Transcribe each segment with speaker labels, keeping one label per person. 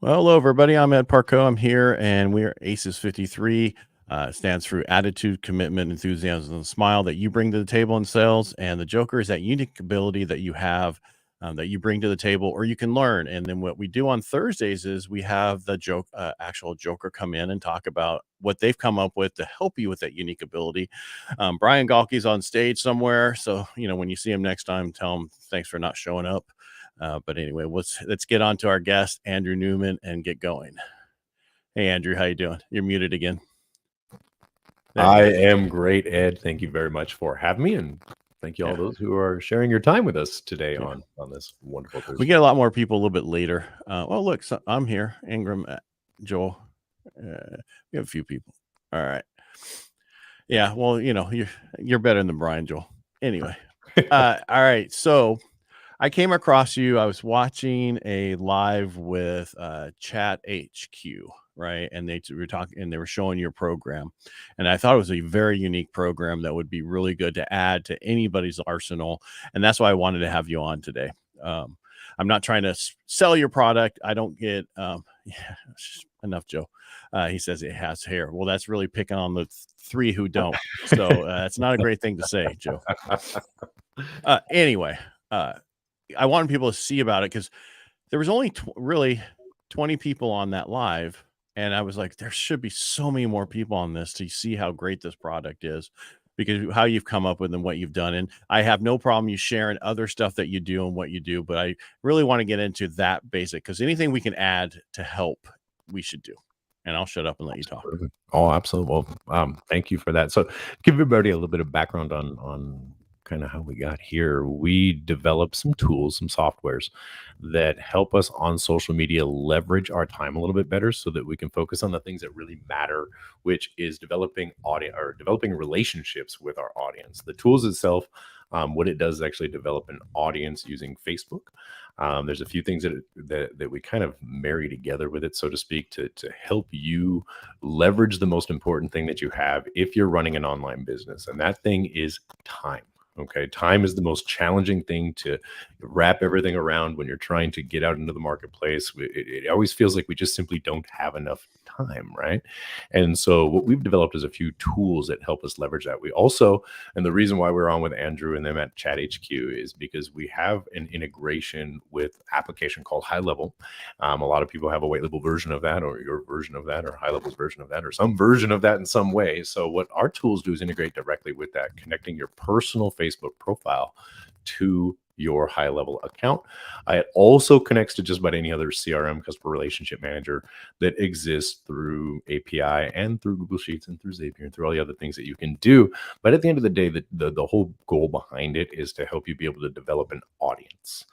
Speaker 1: Well, hello, everybody. I'm Ed Parcaut. I'm here, and we're Aces53. Stands for attitude, commitment, enthusiasm, and smile that you bring to the table in sales. And the Joker is that unique ability that you have that you bring to the table, or you can learn. And then what we do on Thursdays is we have the actual Joker come in and talk about what they've come up with to help you with that unique ability. Brian Galke's on stage somewhere, so when you see him next time, tell him thanks for not showing up. But anyway, let's get on to our guest, Andrew Neumann, and get going. Hey, Andrew, how you doing? You're muted again.
Speaker 2: I am great, Ed. Thank you very much for having me, and thank you all those who are sharing your time with us today on this wonderful Thursday.
Speaker 1: We get a lot more people a little bit later. Well, look, I'm here. Ingram, Joel. We have a few people. All right. Yeah, well, you're better than Brian, Joel. Anyway, all right. So I came across you. I was watching a live with Chat HQ, right? And they were talking, and they were showing your program, and I thought it was a very unique program that would be really good to add to anybody's arsenal, and that's why I wanted to have you on today. I'm not trying to sell your product. I don't get enough, Joe. He says it has hair. Well, that's really picking on the three who don't. So it's not a great thing to say, Joe. Anyway, I wanted people to see about it because there was only really 20 people on that live. And I was like, there should be so many more people on this to see how great this product is, because how you've come up with and what you've done. And I have no problem you sharing other stuff that you do and what you do, but I really want to get into that basic, because anything we can add to help, we should do. And I'll shut up and let you talk.
Speaker 2: Oh, absolutely. Well, thank you for that. So give everybody a little bit of background on kind of how we got here. We developed some tools, some softwares that help us on social media leverage our time a little bit better so that we can focus on the things that really matter, which is developing audience or developing relationships with our audience. The tools itself, what it does is actually develop an audience using Facebook. There's a few things that we kind of marry together with it, so to speak, to help you leverage the most important thing that you have if you're running an online business, and that thing is time. Okay, time is the most challenging thing to wrap everything around when you're trying to get out into the marketplace. It always feels like we just simply don't have enough time, right? And so what we've developed is a few tools that help us leverage that. We also, and the reason why we're on with Andrew and them at Chat HQ is because we have an integration with application called High Level. A lot of people have a white label version of that, or your version of that, or High Level's version of that, or some version of that in some way. So what our tools do is integrate directly with that, connecting your personal Facebook profile to your High Level account. It also connects to just about any other CRM, customer relationship manager, that exists through API and through Google Sheets and through Zapier and through all the other things that you can do. But at the end of the day, the whole goal behind it is to help you be able to develop an audience.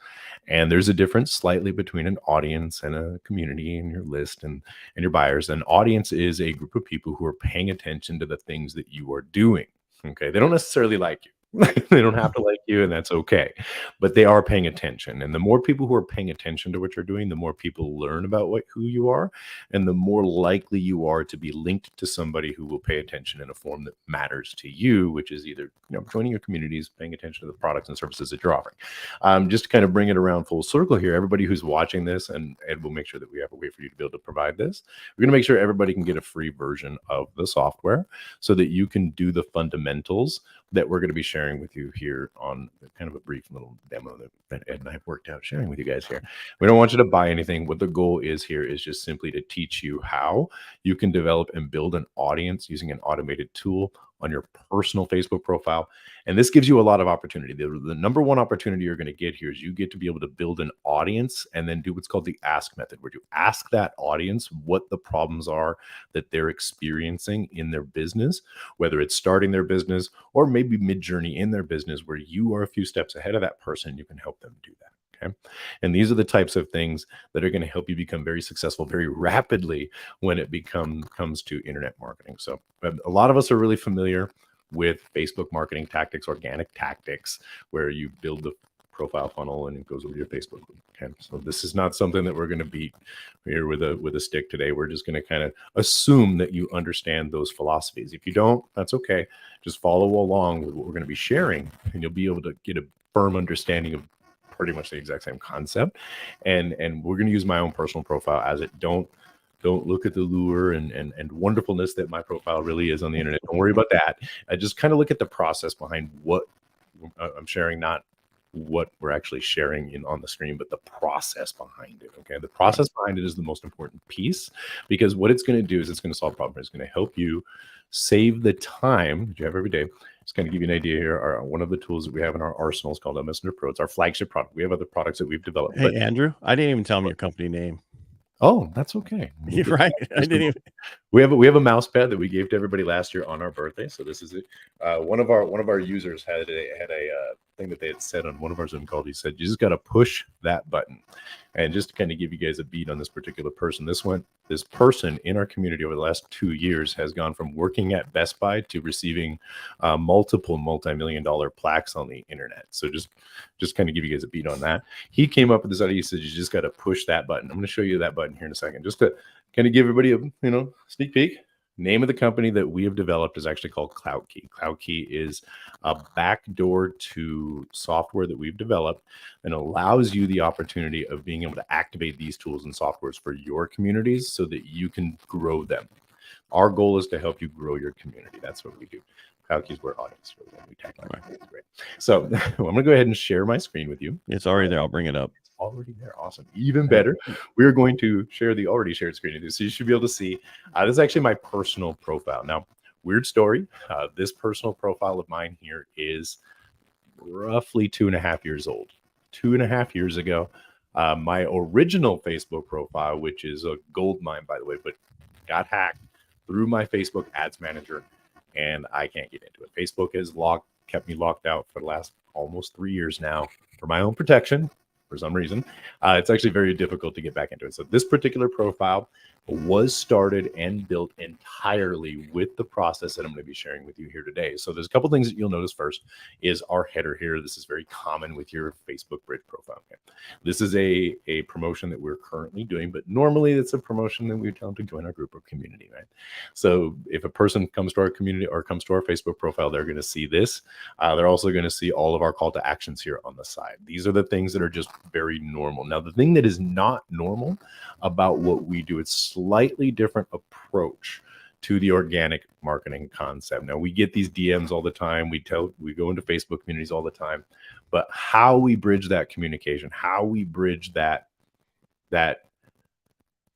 Speaker 2: And there's a difference slightly between an audience and a community and your list and your buyers. An audience is a group of people who are paying attention to the things that you are doing. Okay, they don't necessarily like you. They don't have to like you, and that's okay, but they are paying attention. And the more people who are paying attention to what you're doing, the more people learn about who you are, and the more likely you are to be linked to somebody who will pay attention in a form that matters to you, which is either joining your communities, paying attention to the products and services that you're offering. Just to kind of bring it around full circle here, everybody who's watching this, and Ed will make sure that we have a way for you to be able to provide this. We're going to make sure everybody can get a free version of the software so that you can do the fundamentals that we're going to be sharing with you here on kind of a brief little demo that Ed and I have worked out sharing with you guys here. We don't want you to buy anything. What the goal is here is just simply to teach you how you can develop and build an audience using an automated tool on your personal Facebook profile. And this gives you a lot of opportunity. The number one opportunity you're going to get here is you get to be able to build an audience and then do what's called the ask method, where you ask that audience what the problems are that they're experiencing in their business, whether it's starting their business or maybe mid-journey in their business, where you are a few steps ahead of that person. You can help them do that. Okay. And these are the types of things that are going to help you become very successful very rapidly when it comes to internet marketing. So a lot of us are really familiar with Facebook marketing tactics, organic tactics, where you build the profile funnel and it goes over your Facebook. Okay. So this is not something that we're going to beat here with a stick today. We're just going to kind of assume that you understand those philosophies. If you don't, that's okay. Just follow along with what we're going to be sharing, and you'll be able to get a firm understanding of pretty much the exact same concept. And we're going to use my own personal profile as it. Don't look at the lure and wonderfulness that my profile really is on the internet. Don't worry about that. I just kind of look at the process behind what I'm sharing, not what we're actually sharing in on the screen, but the process behind it. Okay. The process behind it is the most important piece, because what it's going to do is it's going to solve problems. It's going to help you save the time that you have every day. Just kind of give you an idea here. One of the tools that we have in our arsenal is called Messenger Pro. It's our flagship product. We have other products that we've developed.
Speaker 1: Hey, Andrew, I didn't even tell him your company name.
Speaker 2: Oh, that's okay.
Speaker 1: You're right. I didn't even.
Speaker 2: We have a mouse pad that we gave to everybody last year on our birthday. So this is it. One of our users had a thing that they had said on one of our Zoom calls. He said, you just got to push that button. And just to kind of give you guys a beat on this particular person, this person in our community over the last 2 years has gone from working at Best Buy to receiving multiple multi-million-dollar plaques on the internet. So just kind of give you guys a beat on that. He came up with this idea. He said, you just got to push that button. I'm going to show you that button here in a second, just to kind of give everybody a sneak peek. Name of the company that we have developed is actually called CloudKii. CloudKii is a backdoor to software that we've developed and allows you the opportunity of being able to activate these tools and softwares for your communities so that you can grow them. Our goal is to help you grow your community. That's what we do. CloudKii is where audience really when we tackle it. Great. So I'm going to go ahead and share my screen with you.
Speaker 1: It's already there. I'll bring it up.
Speaker 2: Already there. Awesome. Even better. We're going to share the already shared screen with you. So you should be able to see, this is actually my personal profile. Now, weird story. This personal profile of mine here is roughly 2.5 years old. 2.5 years ago, my original Facebook profile, which is a gold mine, by the way, but got hacked through my Facebook ads manager, and I can't get into it. Facebook has kept me locked out for the last almost 3 years now for my own protection. For some reason, it's actually very difficult to get back into it. So this particular profile was started and built entirely with the process that I'm going to be sharing with you here today. So there's a couple things that you'll notice. First is our header here. This is very common with your Facebook Bridge profile. Okay. This is a promotion that we're currently doing, but normally it's a promotion that we tell them to join our group or community, right? So if a person comes to our community or comes to our Facebook profile, they're going to see this. They're also going to see all of our call to actions here on the side. These are the things that are just very normal. Now, the thing that is not normal about what we do, it's slightly different approach to the organic marketing concept. Now, we get these DMs all the time. We go into Facebook communities all the time, but how we bridge that communication, how we bridge that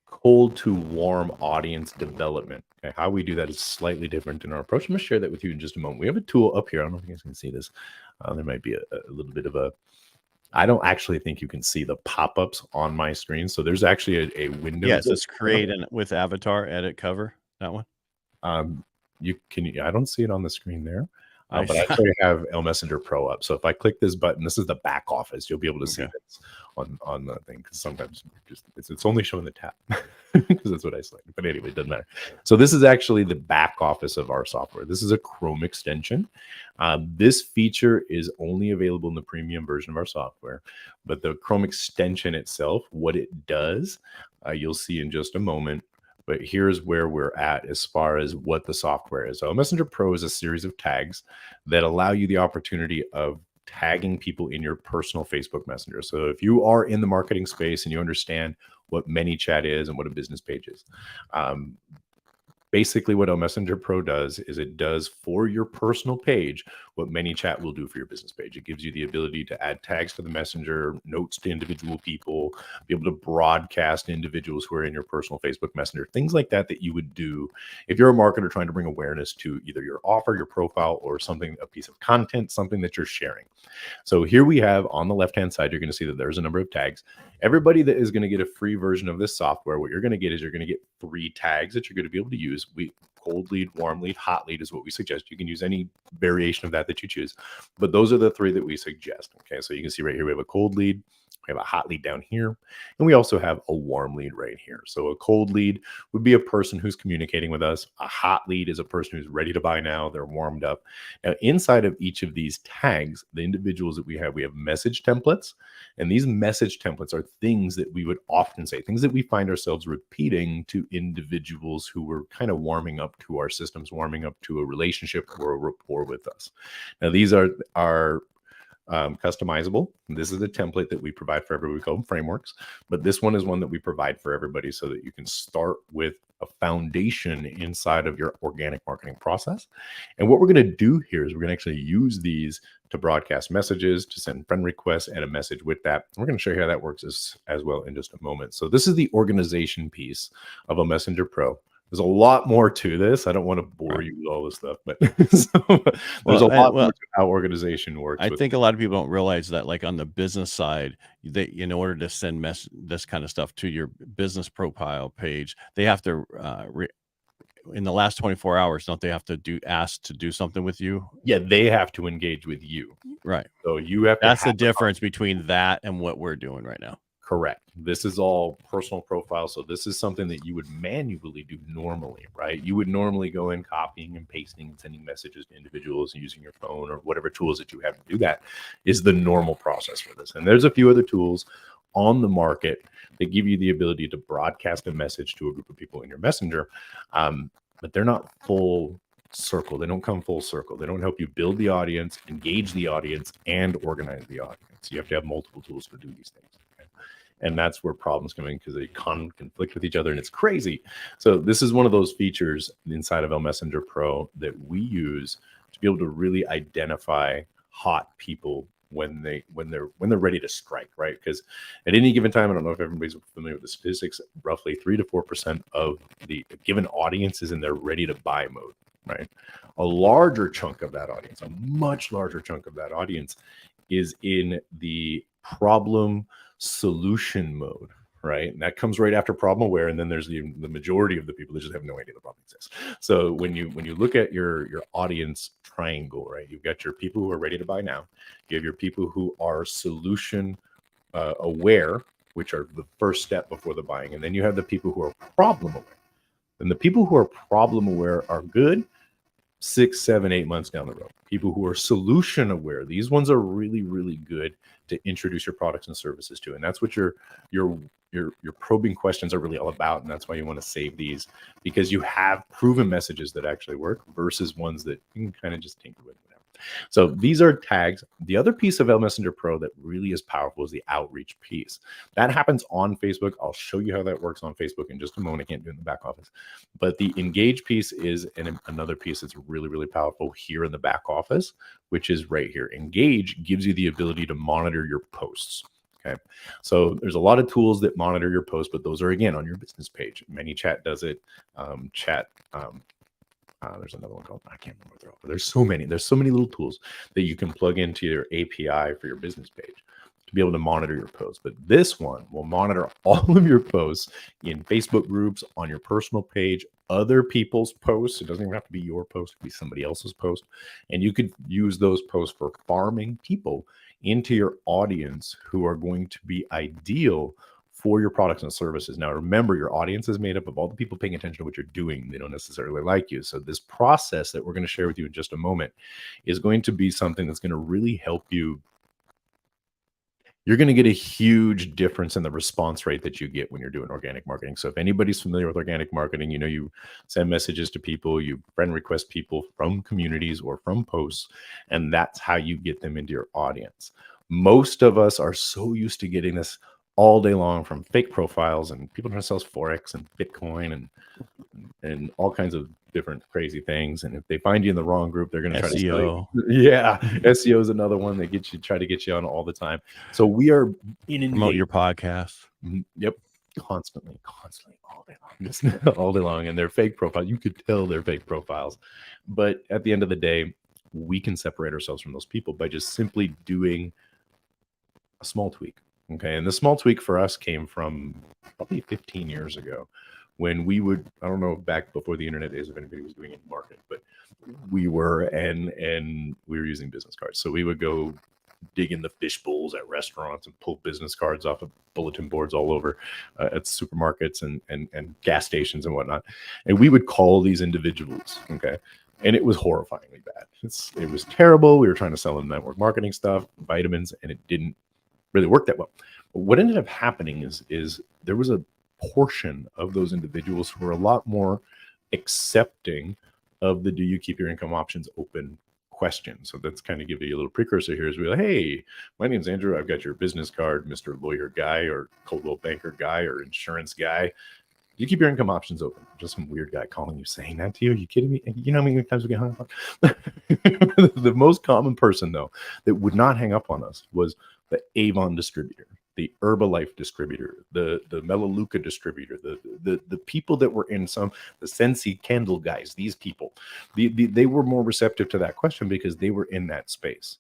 Speaker 2: cold to warm audience development, okay, how we do that is slightly different in our approach. I'm going to share that with you in just a moment. We have a tool up here. I don't know if you guys can see this. There might be a little bit of I don't actually think you can see the pop-ups on my screen. So there's actually a window.
Speaker 1: Yes, it's create and with avatar, edit cover, that one.
Speaker 2: I don't see it on the screen there, but I actually have Messenger Pro up. So if I click this button, this is the back office. You'll be able to see this on the thing, because sometimes it's only showing the tab because that's what I selected. But anyway, it doesn't matter. So this is actually the back office of our software. This is a Chrome extension. This feature is only available in the premium version of our software, but the Chrome extension itself, what it does, you'll see in just a moment. But here's where we're at as far as what the software is. So Messenger Pro is a series of tags that allow you the opportunity of tagging people in your personal Facebook Messenger. So if you are in the marketing space and you understand what ManyChat is and what a business page is, basically what Messenger Pro does is it does for your personal page what ManyChat will do for your business page. It gives you the ability to add tags to the Messenger, notes to individual people, be able to broadcast individuals who are in your personal Facebook Messenger, things like that you would do if you're a marketer trying to bring awareness to either your offer, your profile, or something, a piece of content, something that you're sharing. So here we have on the left-hand side, you're going to see that there's a number of tags. Everybody that is going to get a free version of this software, what you're going to get is you're going to get 3 tags that you're going to be able to use. Cold lead, warm lead, hot lead is what we suggest. You can use any variation of that you choose, but those are the 3 that we suggest. Okay, so you can see right here we have a cold lead, we have a hot lead down here, and we also have a warm lead right here. So a cold lead would be a person who's communicating with us. A hot lead is a person who's ready to buy now, they're warmed up. Now inside of each of these tags, the individuals that we have message templates, and these message templates are things that we would often say, things that we find ourselves repeating to individuals who were kind of warming up to our systems, warming up to a relationship or a rapport with us. Now these are customizable. This is a template that we provide for everybody. We call them frameworks, but this one is one that we provide for everybody so that you can start with a foundation inside of your organic marketing process. And what we're going to do here is we're going to actually use these to broadcast messages, to send friend requests, and a message with that. We're going to show you how that works as well in just a moment. So this is the organization piece of a Messenger Pro. There's a lot more to this. I don't want to bore you with all this stuff, but there's a lot more to how organization works.
Speaker 1: I think a lot of people don't realize that, like on the business side, they, in order to send this kind of stuff to your business profile page, they have to in the last 24 hours, don't they have to ask to do something with you?
Speaker 2: Yeah, they have to engage with you.
Speaker 1: Right.
Speaker 2: So you have to.
Speaker 1: That's the difference between that and what we're doing right now.
Speaker 2: Correct. This is all personal profile. So this is something that you would manually do normally, right? You would normally go in copying and pasting and sending messages to individuals using your phone or whatever tools that you have to do. That is the normal process for this. And there's a few other tools on the market that give you the ability to broadcast a message to a group of people in your messenger, but they're not full circle. They don't come full circle. They don't help you build the audience, engage the audience, and organize the audience. You have to have multiple tools to do these things. Okay? And that's where problems come in because they conflict with each other, and it's crazy. So this is one of those features inside of El Messenger Pro that we use to be able to really identify hot people when they're ready to strike, right? Because at any given time, I don't know if everybody's familiar with the statistics, roughly 3 to 4% of the given audience is in their ready to buy mode, right? A larger chunk of that audience, a much larger chunk of that audience is in the problem solution mode, right? And that comes right after problem aware, and then there's the majority of the people that just have no idea the problem exists. So when you look at your audience triangle, right, you've got your people who are ready to buy now, you have your people who are solution aware, which are the first step before the buying, and then you have the people who are problem aware. And the people who are problem aware are good 6, 7, 8 months down the road. People who are solution aware, these ones are really, really good to introduce your products and services to. And that's what your probing questions are really all about. And that's why you want to save these, because you have proven messages that actually work versus ones that you can kind of just tinker with. So these are tags. The other piece of El Messenger Pro that really is powerful is the outreach piece. That happens on Facebook. I'll show you how that works on Facebook in just a moment. I can't do it in the back office. But the engage piece is another piece that's really, really powerful here in the back office, which is right here. Engage gives you the ability to monitor your posts. Okay, so there's a lot of tools that monitor your posts, but those are, again, on your business page. ManyChat does it. There's another one called, I can't remember what they're all, but there's so many little tools that you can plug into your API for your business page to be able to monitor your posts. But this one will monitor all of your posts in Facebook groups, on your personal page, other people's posts. It doesn't even have to be your post, it could be somebody else's post. And you could use those posts for farming people into your audience who are going to be ideal for your products and services. Now, remember, your audience is made up of all the people paying attention to what you're doing. They don't necessarily like you. So this process that we're going to share with you in just a moment is going to be something that's going to really help you. You're going to get a huge difference in the response rate that you get when you're doing organic marketing. So if anybody's familiar with organic marketing, you know, you send messages to people, you friend request people from communities or from posts, and that's how you get them into your audience. Most of us are so used to getting this all day long from fake profiles and people trying to sell Forex and Bitcoin and all kinds of different crazy things. And if they find you in the wrong group, they're going to try to sell you. Yeah, SEO is another one that try to get you on all the time. So we are
Speaker 1: promote your podcast.
Speaker 2: Yep, constantly, all day long, just all day long. And they're fake profiles. You could tell they're fake profiles, but at the end of the day, we can separate ourselves from those people by just simply doing a small tweak. Okay, and the small tweak for us came from probably 15 years ago when we would, I don't know, back before the internet days, if anybody was doing it in marketing, but we were, and we were using business cards. So we would go dig in the fish bowls at restaurants and pull business cards off of bulletin boards all over at supermarkets and gas stations and whatnot. And we would call these individuals, okay? And it was horrifyingly bad. It was terrible. We were trying to sell them network marketing stuff, vitamins, and it didn't really work that well. But what ended up happening is there was a portion of those individuals who were a lot more accepting of the "do you keep your income options open?" question. So that's kind of give you a little precursor here. Is we're like, hey, my name's Andrew. I've got your business card, Mr. Lawyer Guy or Coldwell Banker Guy or insurance guy. You keep your income options open. Just some weird guy calling you saying that to you. Are you kidding me? You know how many times we get hung up on? The most common person, though, that would not hang up on us was the Avon distributor, the Herbalife distributor, the Melaleuca distributor, the people that were in the Scentsy candle guys, these people. They were more receptive to that question because they were in that space.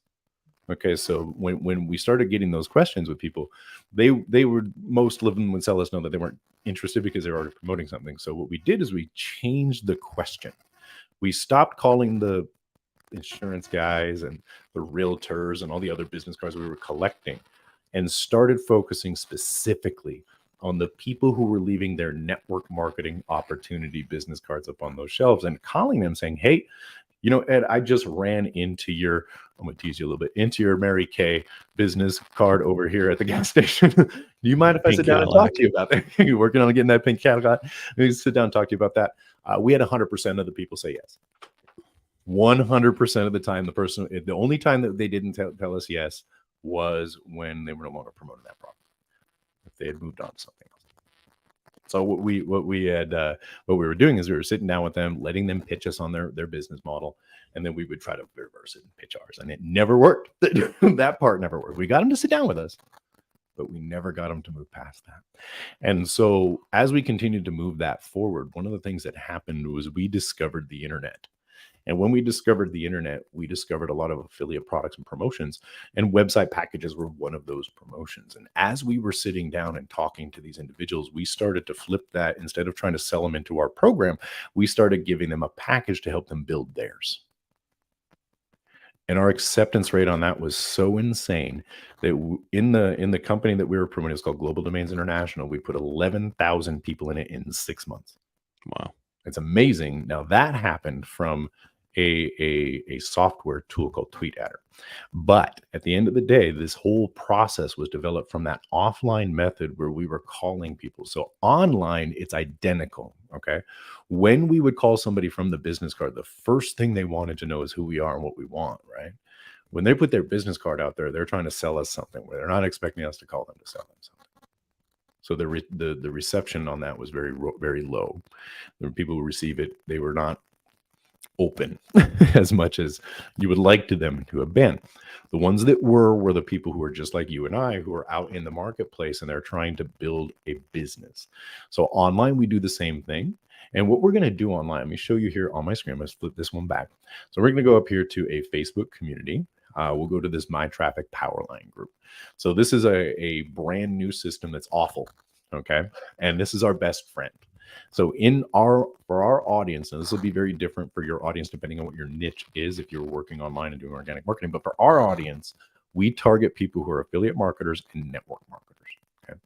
Speaker 2: Okay, so when we started getting those questions with people, they were, most of them would tell us no, that they weren't interested because they were already promoting something. So what we did is we changed the question. We stopped calling the insurance guys and the realtors and all the other business cards we were collecting and started focusing specifically on the people who were leaving their network marketing opportunity business cards up on those shelves and calling them saying, hey, you know, Ed, I just ran into your, I'm going to tease you a little bit, into your Mary Kay business card over here at the gas station. Do you mind if I sit down and talk to you about that? You're working on getting that pink Cadillac. Let me sit down and talk to you about that. We had 100% of the people say yes. 100% of the time, the only time that they didn't tell us yes was when they were no longer promoting that product. If they had moved on to something else. So what we were doing is we were sitting down with them, letting them pitch us on their business model, and then we would try to reverse it and pitch ours, and it never worked. That part never worked. We got them to sit down with us, but we never got them to move past that. And so as we continued to move that forward, one of the things that happened was we discovered the internet. And when we discovered the internet, we discovered a lot of affiliate products and promotions, and website packages were one of those promotions. And as we were sitting down and talking to these individuals, we started to flip that. Instead of trying to sell them into our program, we started giving them a package to help them build theirs. And our acceptance rate on that was so insane that in the company that we were promoting, it's called Global Domains International, we put 11,000 people in it in 6 months.
Speaker 1: Wow.
Speaker 2: It's amazing. Now that happened from a software tool called TweetAdder. But at the end of the day, this whole process was developed from that offline method where we were calling people. So online, it's identical. Okay. When we would call somebody from the business card, the first thing they wanted to know is who we are and what we want, right? When they put their business card out there, they're trying to sell us something where they're not expecting us to call them to sell them something. So the reception on that was very, very low. The people who receive it, they were not open as much as you would like them to have been. The ones that were the people who are just like you and I, who are out in the marketplace and they're trying to build a business. So online, we do the same thing. And what we're going to do online, let me show you here on my screen. Let's flip this one back. So we're going to go up here to a Facebook community. We'll go to this My Traffic Powerline group. So this is a brand new system that's awful. Okay. And this is our best friend. So for our audience, and this will be very different for your audience, depending on what your niche is, if you're working online and doing organic marketing, but for our audience, we target people who are affiliate marketers and network marketers. Okay.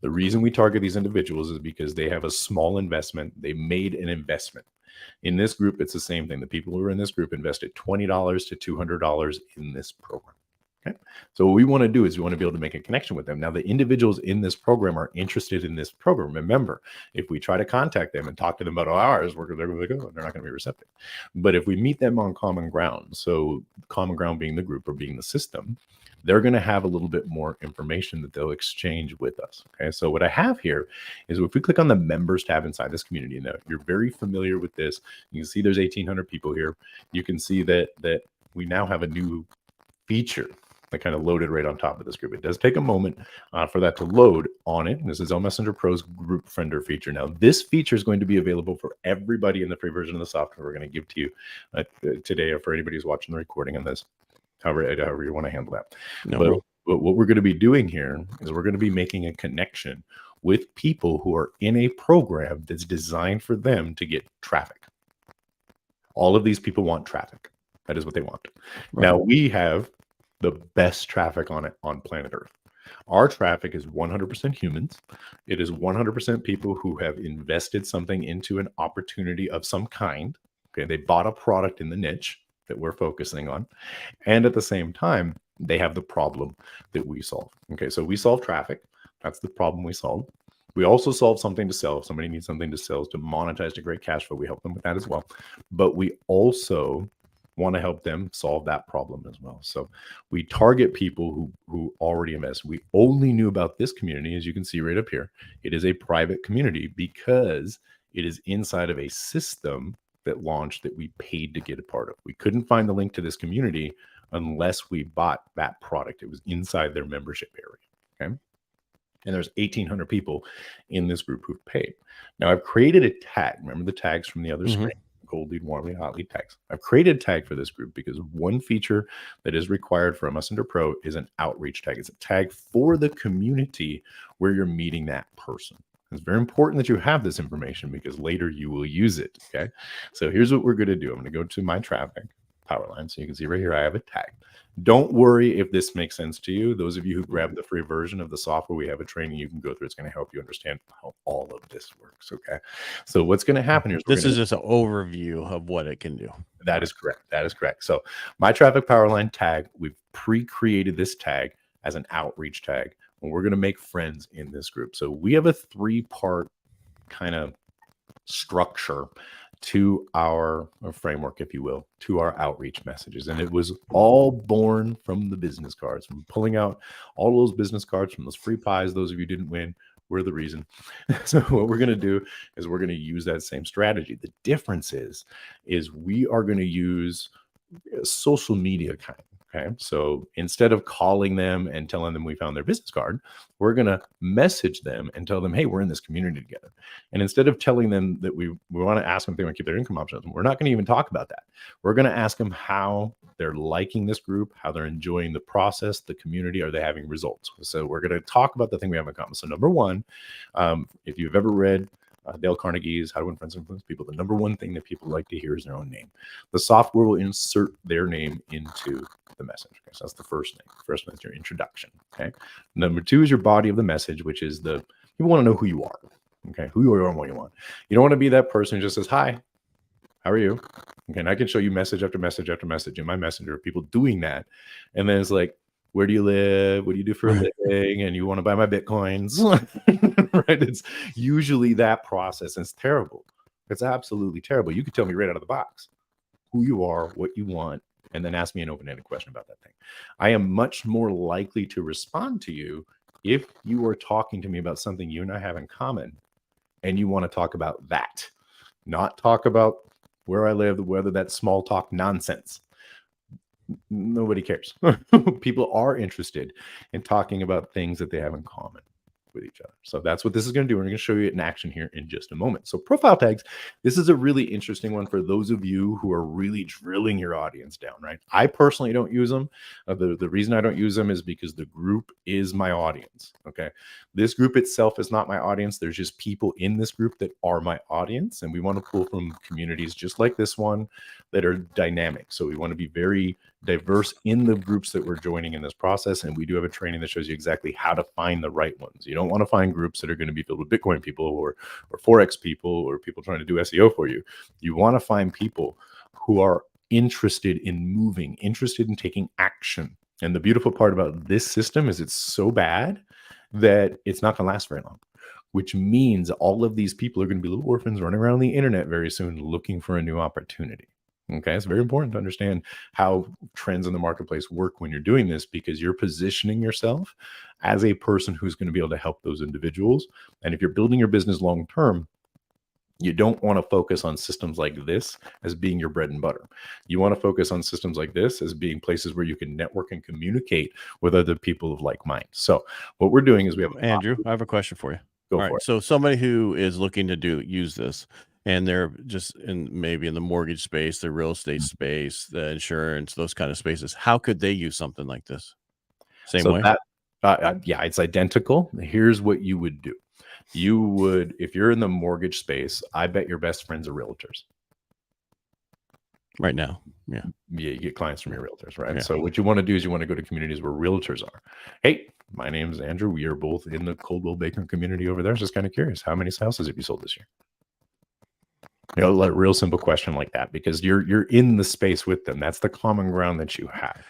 Speaker 2: The reason we target these individuals is because they have a small investment. They made an investment. In this group, it's the same thing. The people who are in this group invested $20 to $200 in this program. Okay. So what we want to do is we want to be able to make a connection with them. Now, the individuals in this program are interested in this program. Remember, if we try to contact them and talk to them about ours, they're going to go, they're not going to be receptive. But if we meet them on common ground, so common ground being the group or being the system, they're going to have a little bit more information that they'll exchange with us. Okay. So what I have here is if we click on the members tab inside this community, now you're very familiar with this. You can see there's 1,800 people here. You can see that we now have a new feature that kind of loaded right on top of this group. It does take a moment for that to load on it. And this is L Messenger Pro's group friender feature. Now, this feature is going to be available for everybody in the free version of the software we're going to give to you today, or for anybody who's watching the recording on this, however you want to handle that. But what we're going to be doing here is we're going to be making a connection with people who are in a program that's designed for them to get traffic. All of these people want traffic. That is what they want. Right. Now, we have the best traffic on planet Earth. Our traffic is 100% humans. It is 100% people who have invested something into an opportunity of some kind. Okay, they bought a product in the niche that we're focusing on. And at the same time, they have the problem that we solve. Okay, so we solve traffic. That's the problem we solve. We also solve something to sell. If somebody needs something to sell, to monetize to great cash flow, we help them with that as well. But we also want to help them solve that problem as well. So we target people who already invest. We only knew about this community, as you can see right up here. It is a private community because it is inside of a system that launched that we paid to get a part of. We couldn't find the link to this community unless we bought that product. It was inside their membership area. Okay. And there's 1,800 people in this group who've paid. Now I've created a tag. Remember the tags from the other screen? Cold lead, warm lead, hot lead tags. I've created a tag for this group because one feature that is required from us under Pro is an outreach tag. It's a tag for the community where you're meeting that person. It's very important that you have this information because later you will use it. Okay. So here's what we're going to do. I'm going to go to my traffic power line. So you can see right here, I have a tag. Don't worry if this makes sense to you. Those of you who grab the free version of the software, we have a training you can go through. It's going to help you understand how all of this works. Okay. So what's going to happen here is
Speaker 1: this is just an overview of what it can do.
Speaker 2: That is correct. That is correct. So my traffic power line tag, we've pre-created this tag as an outreach tag. And we're going to make friends in this group. So we have a 3-part kind of structure to our framework, if you will, to our outreach messages. And it was all born from the business cards, from pulling out all those business cards from those free pies. Those of you who didn't win, we're the reason. So what we're going to do is we're going to use that same strategy. The difference is we are going to use social media kind. Okay. So instead of calling them and telling them we found their business card, we're going to message them and tell them, hey, we're in this community together. And instead of telling them that we want to ask them if they want to keep their income options, we're not going to even talk about that. We're going to ask them how they're liking this group, how they're enjoying the process, the community, are they having results? So we're going to talk about the thing we have in common. So number one, if you've ever read Dale Carnegie's How to Win Friends and Influence People, the number one thing that people like to hear is their own name. The software will insert their name into the message. Okay, so that's the first name. First one is your introduction. Okay. Number two is your body of the message, which is you want to know who you are. Okay. Who you are and what you want. You don't want to be that person who just says, hi, how are you? Okay. And I can show you message after message after message in my messenger, people doing that. And then it's like, where do you live? What do you do for a living? And you want to buy my Bitcoins, right? It's usually that process. And it's terrible. It's absolutely terrible. You could tell me right out of the box who you are, what you want, and then ask me an open-ended question about that thing. I am much more likely to respond to you if you are talking to me about something you and I have in common and you want to talk about that, not talk about where I live, whether that's small talk nonsense. Nobody cares. People are interested in talking about things that they have in common with each other. So that's what this is going to do. We're going to show you it in action here in just a moment. So profile tags, this is a really interesting one for those of you who are really drilling your audience down, right? I personally don't use them. The reason I don't use them is because the group is my audience. Okay. This group itself is not my audience. There's just people in this group that are my audience. And we want to pull from communities just like this one that are dynamic. So we want to be very diverse in the groups that we're joining in this process. And we do have a training that shows you exactly how to find the right ones. You don't want to find groups that are going to be filled with Bitcoin people or Forex people or people trying to do SEO for you. You want to find people who are interested in moving, interested in taking action. And the beautiful part about this system is it's so bad that it's not going to last very long, which means all of these people are going to be little orphans running around the internet very soon looking for a new opportunity. Okay, it's very important to understand how trends in the marketplace work when you're doing this, because you're positioning yourself as a person who's going to be able to help those individuals. And if you're building your business long term, you don't want to focus on systems like this as being your bread and butter. You want to focus on systems like this as being places where you can network and communicate with other people of like mind. So what we're doing is we have
Speaker 1: Andrew, I have a question for you.
Speaker 2: Go
Speaker 1: All
Speaker 2: for
Speaker 1: right.
Speaker 2: it.
Speaker 1: So somebody who is looking to use this, and they're just maybe in the mortgage space, the real estate space, the insurance, those kind of spaces, how could they use something like this? Same way?
Speaker 2: Yeah, it's identical. Here's what you would do. You would, if you're in the mortgage space, I bet your best friends are realtors.
Speaker 1: Right now. Yeah.
Speaker 2: You get clients from your realtors, right?
Speaker 1: Yeah.
Speaker 2: So what you want to do is you want to go to communities where realtors are. Hey, my name's Andrew. We are both in the Coldwell Banker community over there. I was just kind of curious. How many houses have you sold this year? You know, a real simple question like that, because you're in the space with them. That's the common ground that you have.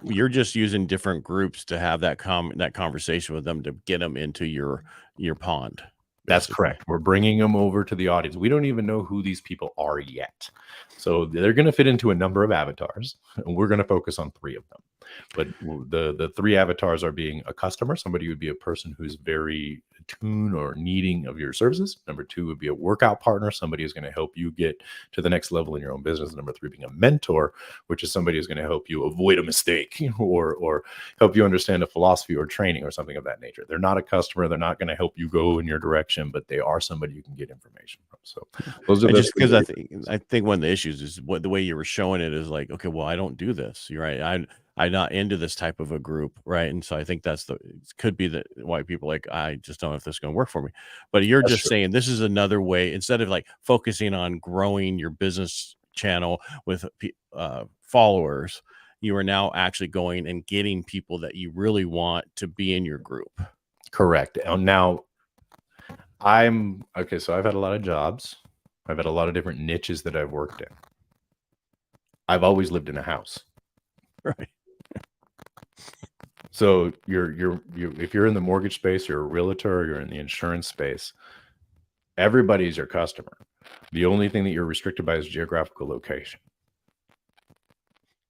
Speaker 1: You're just using different groups to have that conversation with them to get them into your pond.
Speaker 2: That's
Speaker 1: basically.
Speaker 2: correct. We're bringing them over to the audience. We don't even know who these people are yet. So they're going to fit into a number of avatars, and we're going to focus on 3 of them. But the 3 avatars are being a customer. Somebody would be a person who's very attuned or needing of your services. Number 2 would be a workout partner. Somebody who's going to help you get to the next level in your own business. Number 3 being a mentor, which is somebody who's going to help you avoid a mistake or help you understand a philosophy or training or something of that nature. They're not a customer. They're not going to help you go in your direction, but they are somebody you can get information from. So those are
Speaker 1: just because I think one of the issues is what the way you were showing it is like, okay, well, I don't do this. You're right. I'm not into this type of a group, right? And so I think that's could be the why people like, I just don't know if this is going to work for me. But you're
Speaker 2: That's
Speaker 1: just
Speaker 2: true.
Speaker 1: saying this is another way, instead of like focusing on growing your business channel with followers, you are now actually going and getting people that you really want to be in your group.
Speaker 2: Correct. Now I'm okay. So I've had a lot of jobs. I've had a lot of different niches that I've worked in. I've always lived in a house.
Speaker 1: Right.
Speaker 2: So you're if you're in the mortgage space, you're a realtor, or you're in the insurance space, everybody's your customer. The only thing that you're restricted by is geographical location.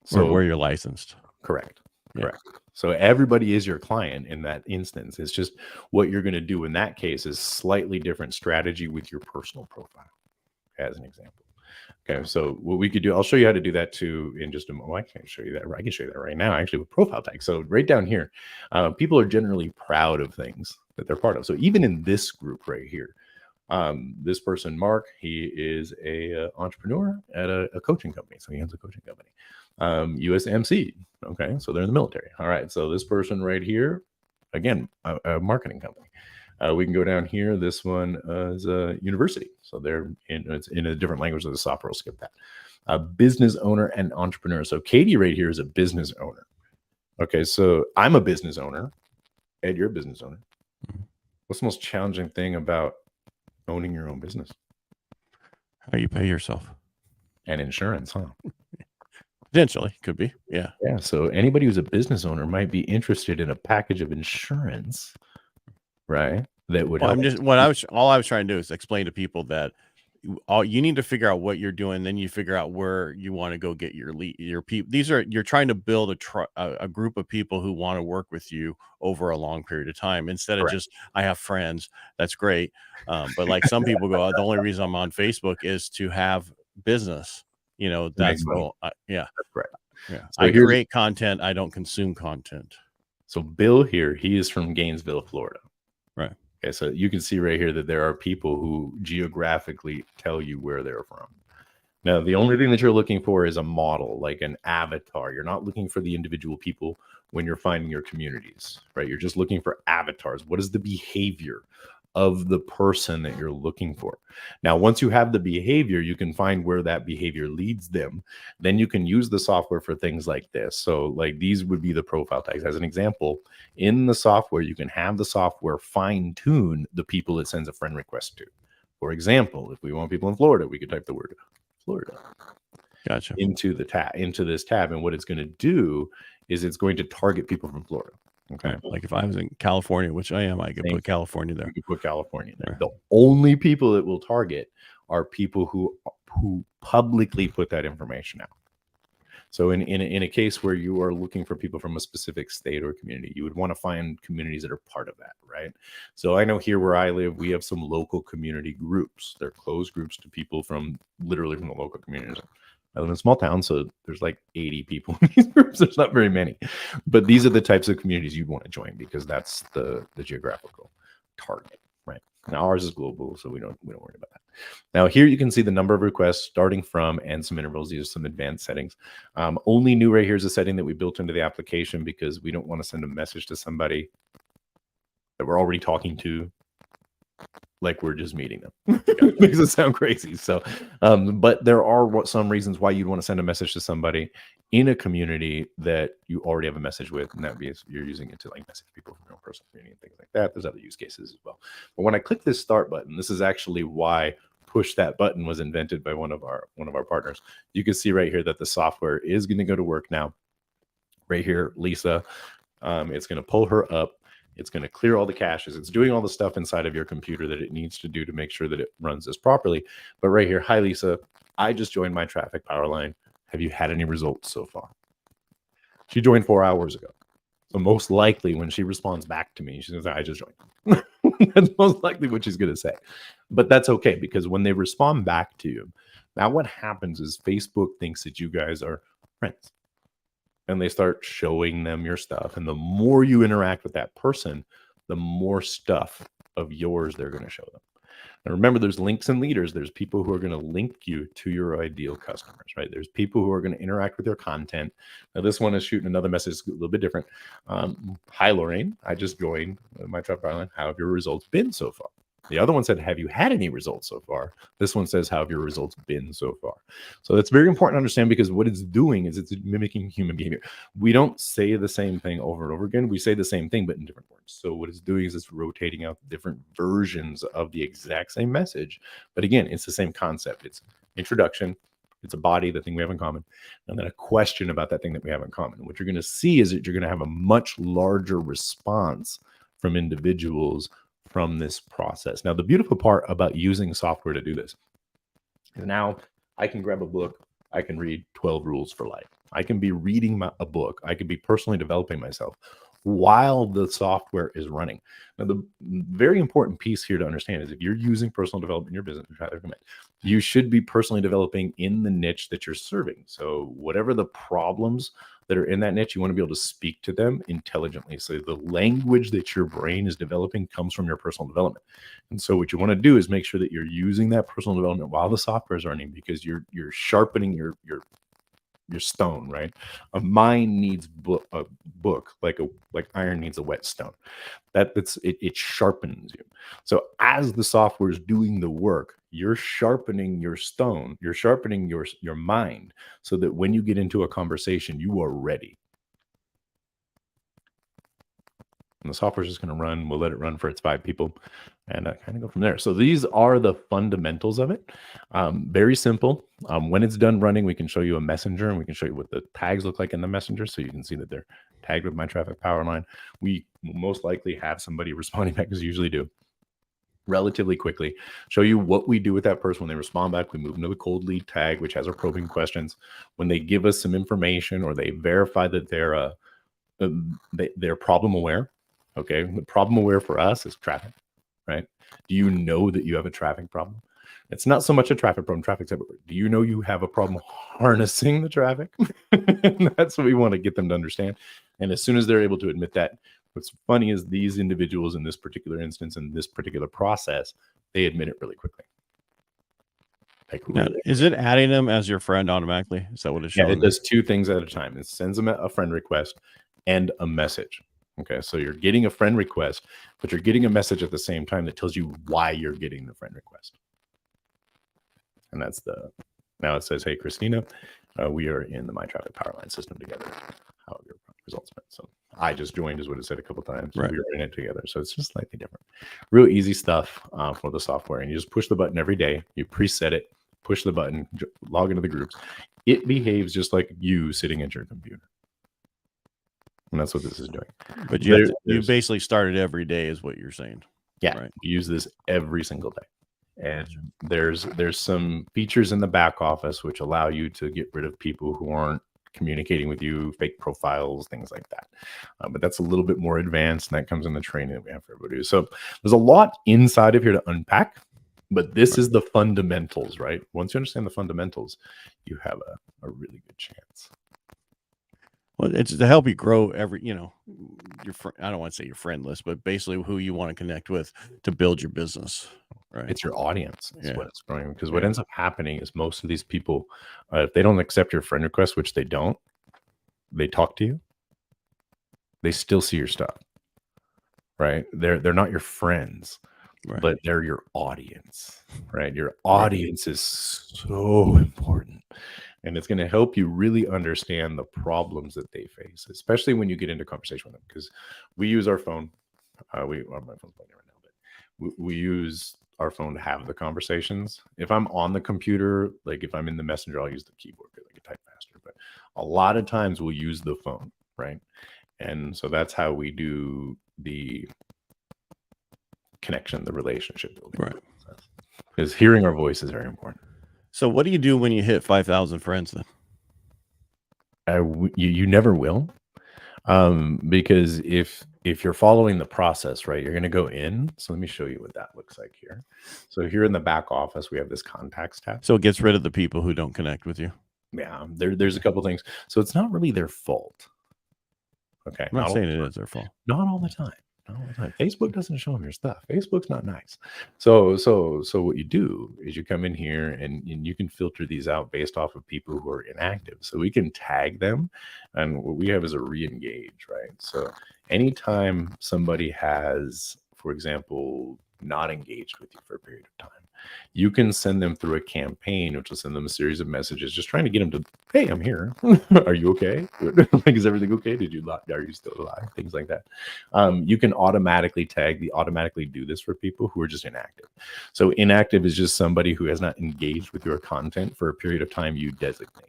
Speaker 1: So where you're licensed.
Speaker 2: Correct. Correct. Yeah. So everybody is your client in that instance. It's just what you're going to do in that case is slightly different strategy with your personal profile, as an example. Okay, so what we could do, I'll show you how to do that too in just a moment. Well, I can't show you that. I can show you that right now, actually, with profile tags. So right down here, people are generally proud of things that they're part of. So even in this group right here, this person, Mark, he is a entrepreneur at a coaching company. So he owns a coaching company. USMC. Okay, so they're in the military. All right, so this person right here, again, a marketing company. We can go down here. This one is a university. So it's in a different language of the software. We'll skip that. A business owner and entrepreneur. So Katie right here is a business owner. Okay, so I'm a business owner. Ed, you're a business owner. What's the most challenging thing about owning your own business?
Speaker 1: How you pay yourself.
Speaker 2: And insurance, huh?
Speaker 1: Potentially, could be. Yeah.
Speaker 2: Yeah. So anybody who's a business owner might be interested in a package of insurance, right? That would help.
Speaker 1: All I was trying to do is explain to people that you need to figure out what you're doing, then you figure out where you want to go get your people. You're trying to build a group of people who want to work with you over a long period of time, instead of just, I have friends. That's great. But like some people go, the only reason I'm on Facebook is to have business. You know, that's yeah.
Speaker 2: That's right.
Speaker 1: Yeah. So I create content. I don't consume content.
Speaker 2: So Bill here, he is from Gainesville, Florida.
Speaker 1: Right.
Speaker 2: Okay, so you can see right here that there are people who geographically tell you where they're from. Now, the only thing that you're looking for is a model, like an avatar. You're not looking for the individual people when you're finding your communities, right? You're just looking for avatars. What is the behavior of the person that you're looking for? Now, once you have the behavior, you can find where that behavior leads them. Then you can use the software for things like this. So like these would be the profile tags. As an example, in the software, you can have the software fine tune the people it sends a friend request to. For example, if we want people in Florida, we could type the word Florida.
Speaker 1: Gotcha.
Speaker 2: Into this tab. And what it's going to do is it's going to target people from Florida. Okay.
Speaker 1: Like if I was in California, which I am, I could put California there.
Speaker 2: You could put California there. Right. The only people it will target are people who publicly put that information out. So in a case where you are looking for people from a specific state or community, you would want to find communities that are part of that, right? So I know here where I live, we have some local community groups. They're closed groups to people literally from the local communities. I live in a small town, so there's like 80 people in these groups. There's not very many, but these are the types of communities you'd want to join because that's the geographical target, right? Now ours is global, so we don't worry about that. Now here you can see the number of requests starting from and some intervals. These are some advanced settings. Only new right here is a setting that we built into the application because we don't want to send a message to somebody that we're already talking to like we're just meeting them. It makes it sound crazy. So, but there are some reasons why you'd want to send a message to somebody in a community that you already have a message with, and that means you're using it to like message people from your own personal community and things like that. There's other use cases as well. But when I click this start button, this is actually why push that button was invented by one of our partners. You can see right here that the software is going to go to work now. Right here, Lisa, it's going to pull her up. It's going to clear all the caches. It's doing all the stuff inside of your computer that it needs to do to make sure that it runs this properly. But right here, hi, Lisa, I just joined my traffic power line. Have you had any results so far? She joined 4 hours ago. So most likely when she responds back to me, she's going to say, I just joined. That's most likely what she's going to say. But that's okay, because when they respond back to you, now what happens is Facebook thinks that you guys are friends. And they start showing them your stuff. And the more you interact with that person, the more stuff of yours they're going to show them. And remember, there's links and leaders. There's people who are going to link you to your ideal customers, right? There's people who are going to interact with your content. Now, this one is shooting another message a little bit different. Hi, Lorraine. I just joined my Trap Island. How have your results been so far? The other one said, have you had any results so far? This one says, how have your results been so far? So that's very important to understand, because what it's doing is it's mimicking human behavior. We don't say the same thing over and over again. We say the same thing, but in different words. So what it's doing is it's rotating out different versions of the exact same message. But again, it's the same concept. It's introduction. It's a body, the thing we have in common, and then a question about that thing that we have in common. And what you're going to see is that you're going to have a much larger response from individuals from this process. Now, the beautiful part about using software to do this is now I can grab a book. I can read 12 Rules for Life. I can be reading a book. I can be personally developing myself while the software is running. Now, the very important piece here to understand is if you're using personal development in your business, which I recommend, you should be personally developing in the niche that you're serving. So whatever the problems that are in that niche, you want to be able to speak to them intelligently. So the language that your brain is developing comes from your personal development. And so what you want to do is make sure that you're using that personal development while the software is running, because you're sharpening your stone, right? A mind needs a book like iron needs a whetstone. It sharpens you. So as the software is doing the work, you're sharpening your stone, you're sharpening your mind, so that when you get into a conversation, you are ready. And the software is just going to run. We'll let it run for its 5 people and kind of go from there. So these are the fundamentals of it. Very simple. When it's done running, we can show you a messenger, and we can show you what the tags look like in the messenger. So you can see that they're tagged with my traffic power line. We will most likely have somebody responding back, as we usually do, relatively quickly. Show you what we do with that person. When they respond back, we move into the cold lead tag, which has our probing questions. When they give us some information, or they verify that they're problem aware. Okay, the problem aware for us is traffic, right? Do you know that you have a traffic problem? It's not so much a traffic problem. Traffic's everywhere. Do you know you have a problem harnessing the traffic? That's what we want to get them to understand. And as soon as they're able to admit that, what's funny is these individuals in this particular instance, in this particular process, they admit it really quickly.
Speaker 1: Now, is it adding them as your friend automatically? Is that what it's showing?
Speaker 2: Yeah, it does 2 things at a time. It sends them a friend request and a message. Okay, so you're getting a friend request, but you're getting a message at the same time that tells you why you're getting the friend request. And that's now it says, hey, Christina, we are in the My Traffic Powerline system together. How have your results been? So I just joined is what it said a couple times.
Speaker 1: Right.
Speaker 2: We are in it together. So it's just slightly different. Real easy stuff for the software. And you just push the button every day. You preset it, push the button, log into the groups. It behaves just like you sitting at your computer. And that's what this is doing.
Speaker 1: But you basically started every day is what you're saying.
Speaker 2: Yeah, right. You use this every single day. And there's some features in the back office which allow you to get rid of people who aren't communicating with you, fake profiles, things like that. But that's a little bit more advanced, and that comes in the training that we have for everybody. So there's a lot inside of here to unpack, but this is the fundamentals, right? Once you understand the fundamentals, you have a really good chance.
Speaker 1: Well, it's to help you grow I don't want to say your friend list, but basically who you want to connect with to build your business. Right.
Speaker 2: It's your audience. That's what it's growing. Because what ends up happening is most of these people, if they don't accept your friend request, which they don't, they talk to you. They still see your stuff. Right. They're not your friends, but they're your audience. Right. Your audience is so important. And it's going to help you really understand the problems that they face, especially when you get into conversation with them. Because we use our phone. My phone's playing right now, but we use our phone to have the conversations. If I'm on the computer, like if I'm in the messenger, I'll use the keyboard because I can type faster. But a lot of times we'll use the phone, right? And so that's how we do the connection, the relationship building.
Speaker 1: Right.
Speaker 2: Because hearing our voice is very important.
Speaker 1: So what do you do when you hit 5,000 friends then?
Speaker 2: You never will. Because if you're following the process, right, you're going to go in. So let me show you what that looks like here. So here in the back office, we have this contacts tab.
Speaker 1: So it gets rid of the people who don't connect with you.
Speaker 2: Yeah, there's a couple things. So it's not really their fault. Okay.
Speaker 1: I'm not saying it is their fault.
Speaker 2: Not all the time. Not all the time. Facebook doesn't show them your stuff. Facebook's not nice. So what you do is you come in here and you can filter these out based off of people who are inactive. So we can tag them, and what we have is a re-engage, right? So anytime somebody has, for example, not engaged with you for a period of time, you can send them through a campaign, which will send them a series of messages, just trying to get them to, hey, I'm here. Are you okay? Like, is everything okay? Are you still alive? Things like that. You can automatically automatically do this for people who are just inactive. So inactive is just somebody who has not engaged with your content for a period of time you designate.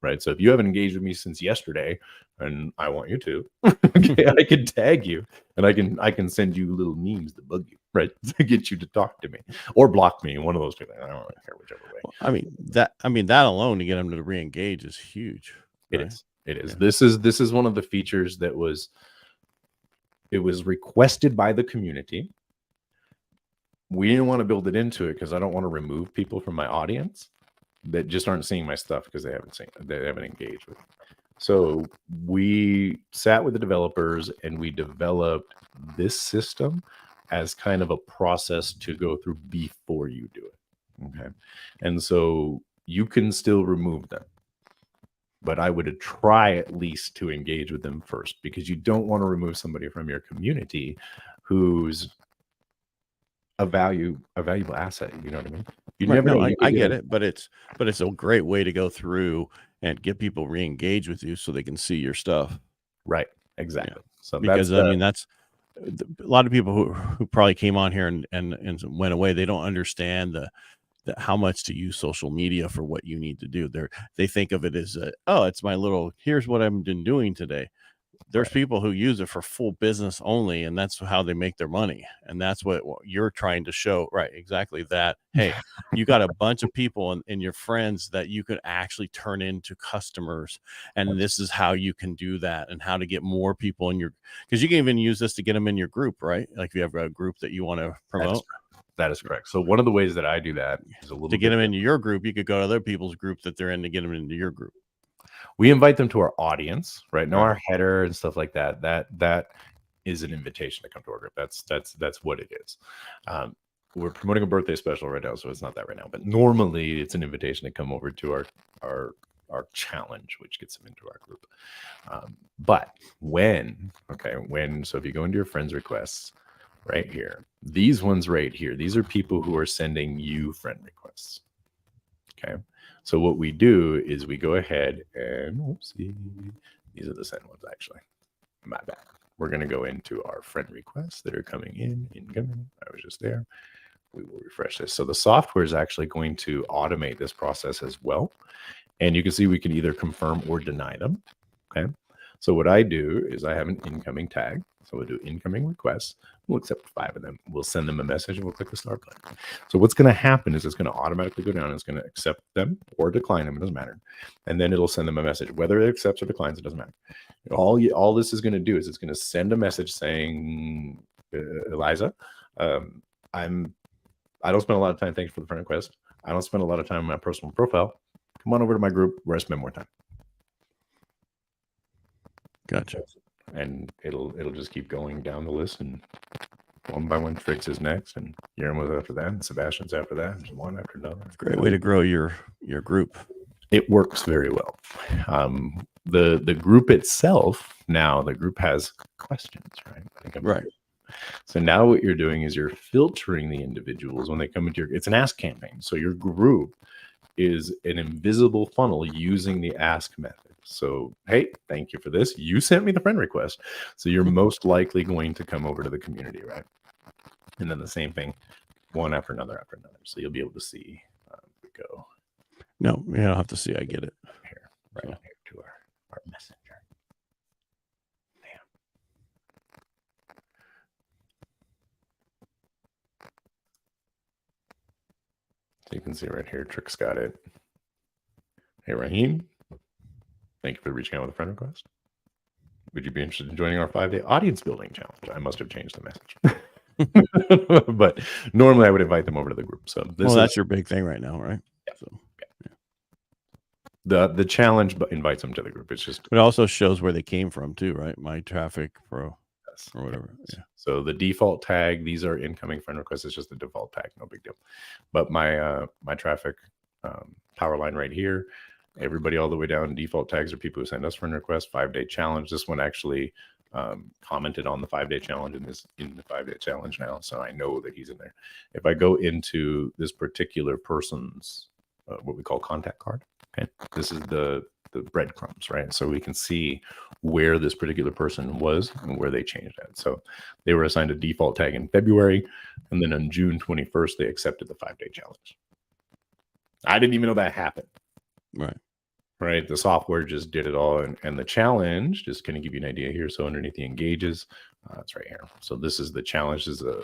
Speaker 2: Right. So if you haven't engaged with me since yesterday, and I want you to, okay, I can tag you, and I can send you little memes that bug you, right, to get you to talk to me, or block me. One of those two things. I don't really care whichever way.
Speaker 1: Well, I mean that alone to get them to re-engage is huge.
Speaker 2: Right? It is.
Speaker 1: Yeah.
Speaker 2: This is one of the features that was requested by the community. We didn't want to build it into it because I don't want to remove people from my audience that just aren't seeing my stuff because they haven't engaged with it. So we sat with the developers and we developed this system as kind of a process to go through before you do it. Okay. And so you can still remove them, but I would try at least to engage with them first, because you don't want to remove somebody from your community who's a valuable asset. You know what I mean? You never know.
Speaker 1: I get it, but it's a great way to go through and get people re-engage with you so they can see your stuff.
Speaker 2: Right. Exactly. Yeah. So
Speaker 1: because I mean, that's a lot of people who probably came on here and went away. They don't understand how much to use social media for what you need to do. They think of it as it's my little, here's what I've been doing today. There's people who use it for full business only, and that's how they make their money. And that's what you're trying to show. Right. Exactly that. Hey, you got a bunch of people and your friends that you could actually turn into customers. And this is how you can do that, and how to get more people in because you can even use this to get them in your group, right? Like if you have a group that you want to promote.
Speaker 2: That is correct. So one of the ways that I do that is
Speaker 1: to get them into your group. You could go to other people's group that they're in to get them into your group.
Speaker 2: We invite them to our audience, right? Now our header and stuff like that. That is an invitation to come to our group. That's what it is. We're promoting a birthday special right now, so it's not that right now. But normally, it's an invitation to come over to our challenge, which gets them into our group. But so if you go into your friends requests right here, these ones right here, these are people who are sending you friend requests. Okay. So what we do is we go ahead and whoopsie, these are the sent ones actually. My bad. We're going to go into our friend requests that are coming incoming. I was just there. We will refresh this. So the software is actually going to automate this process as well. And you can see we can either confirm or deny them. Okay. So what I do is I have an incoming tag. So we'll do incoming requests. We'll accept 5 of them. We'll send them a message and we'll click the start button. So what's going to happen is it's going to automatically go down. And it's going to accept them or decline them. It doesn't matter. And then it'll send them a message. Whether it accepts or declines, it doesn't matter. All this is going to do is it's going to send a message saying, Eliza, I don't spend a lot of time. Thanks for the friend request. I don't spend a lot of time on my personal profile. Come on over to my group where I spend more time.
Speaker 1: Gotcha.
Speaker 2: And it'll just keep going down the list, and one by one, Trix is next, and Yerma's after that, and Sebastian's after that, and one after another.
Speaker 1: Great way to grow your group.
Speaker 2: It works very well. The group itself, now the group has questions, right?
Speaker 1: Right.
Speaker 2: So now what you're doing is you're filtering the individuals when they come into it's an ask campaign. So your group is an invisible funnel using the ask method. So, hey, thank you for this. You sent me the friend request. So you're most likely going to come over to the community, right? And then the same thing, one after another after another. So you'll be able to see, go.
Speaker 1: No, you don't have to see. I get it.
Speaker 2: Here, right here to our messenger. Bam. So you can see right here, Trick's got it. Hey, Raheem, thank you for reaching out with a friend request. Would you be interested in joining our 5-day audience building challenge? I must have changed the message. But normally I would invite them over to the group. So this
Speaker 1: that's your big thing right now, right?
Speaker 2: Yeah.
Speaker 1: So
Speaker 2: the challenge invites them to the group. It's just
Speaker 1: it also shows where they came from too, right? My Traffic Pro or whatever. Yeah.
Speaker 2: So the default tag, these are incoming friend requests. It's just the default tag, no big deal. But my my traffic power line right here, everybody all the way down, default tags are people who send us friend requests. 5-day challenge. This one actually commented on the 5-day challenge and is in the 5-day challenge now, so I know that he's in there. If I go into this particular person's what we call contact card, okay, this is the breadcrumbs, right? So we can see where this particular person was and where they changed it. So they were assigned a default tag in February, and then on June 21st they accepted the 5-day challenge. I didn't even know that happened. Right. The software just did it all. And the challenge, just kind of give you an idea here. So underneath the engages, it's right here. So this is the challenge. This is a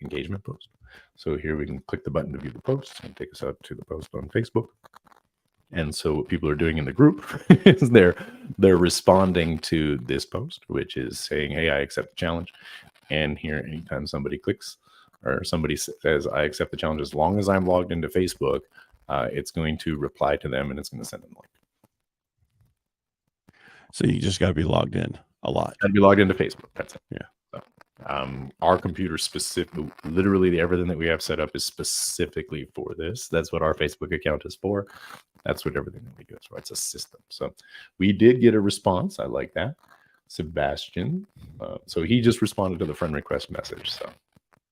Speaker 2: engagement post. So here we can click the button to view the post. It's going to take us out to the post on Facebook. And so what people are doing in the group is they're responding to this post, which is saying, hey, I accept the challenge. And here, anytime somebody clicks or somebody says, I accept the challenge, as long as I'm logged into Facebook, it's going to reply to them and it's going to send them the link.
Speaker 1: So you just got to be logged in a lot.
Speaker 2: Got to be logged into Facebook. That's it.
Speaker 1: Yeah.
Speaker 2: So, our computer specific, literally everything that we have set up is specifically for this. That's what our Facebook account is for. That's what everything that we do is for. It's a system. So we did get a response. I like that. Sebastian. So he just responded to the friend request message. So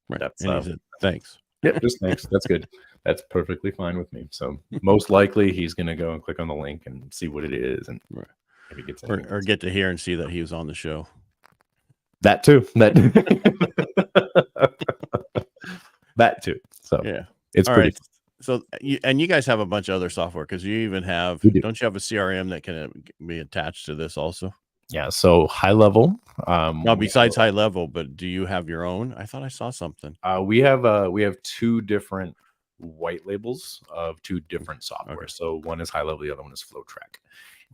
Speaker 2: that's
Speaker 1: and he said, thanks.
Speaker 2: Yep, just thanks. That's good. That's perfectly fine with me. So most likely he's going to go and click on the link and see what it is, and if he gets
Speaker 1: or get to hear and see that he was on the show.
Speaker 2: That too. That too. So
Speaker 1: yeah,
Speaker 2: it's
Speaker 1: all
Speaker 2: pretty.
Speaker 1: Right. So you guys have a bunch of other software because you even have. Don't you have a CRM that can be attached to this also?
Speaker 2: Yeah. So high level.
Speaker 1: Now, besides high level, but do you have your own? I thought I saw something.
Speaker 2: We have 2 different white labels of 2 different software. Okay. So one is high level, the other one is FlowTrack.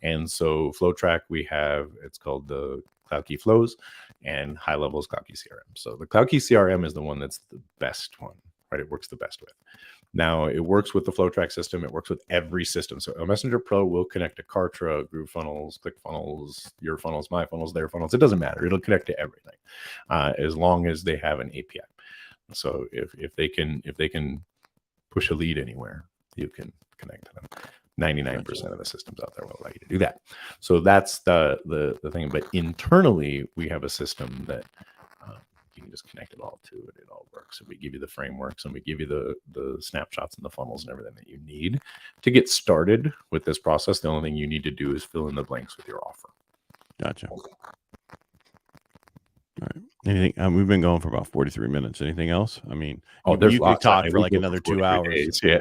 Speaker 2: And so FlowTrack, we have, it's called the CloudKii Flows, and high level is CloudKii CRM. So the CloudKii CRM is the one that's the best one, right? It works the best with. Now it works with the FlowTrack system. It works with every system. So a Messenger Pro will connect to Kartra, GrooveFunnels, ClickFunnels, your funnels, my funnels, their funnels. It doesn't matter. It'll connect to everything as long as they have an API. So if they can push a lead anywhere, you can connect to them. 99% of the systems out there will allow you to do that. So that's the thing. But internally, we have a system that you can just connect it all to it. It all works. And we give you the frameworks and we give you the snapshots and the funnels and everything that you need to get started with this process. The only thing you need to do is fill in the blanks with your offer.
Speaker 1: Gotcha. All right. Anything? We've been going for about 43 minutes. Anything else? I mean, you could talk for like another 2 hours.
Speaker 2: Days, yeah.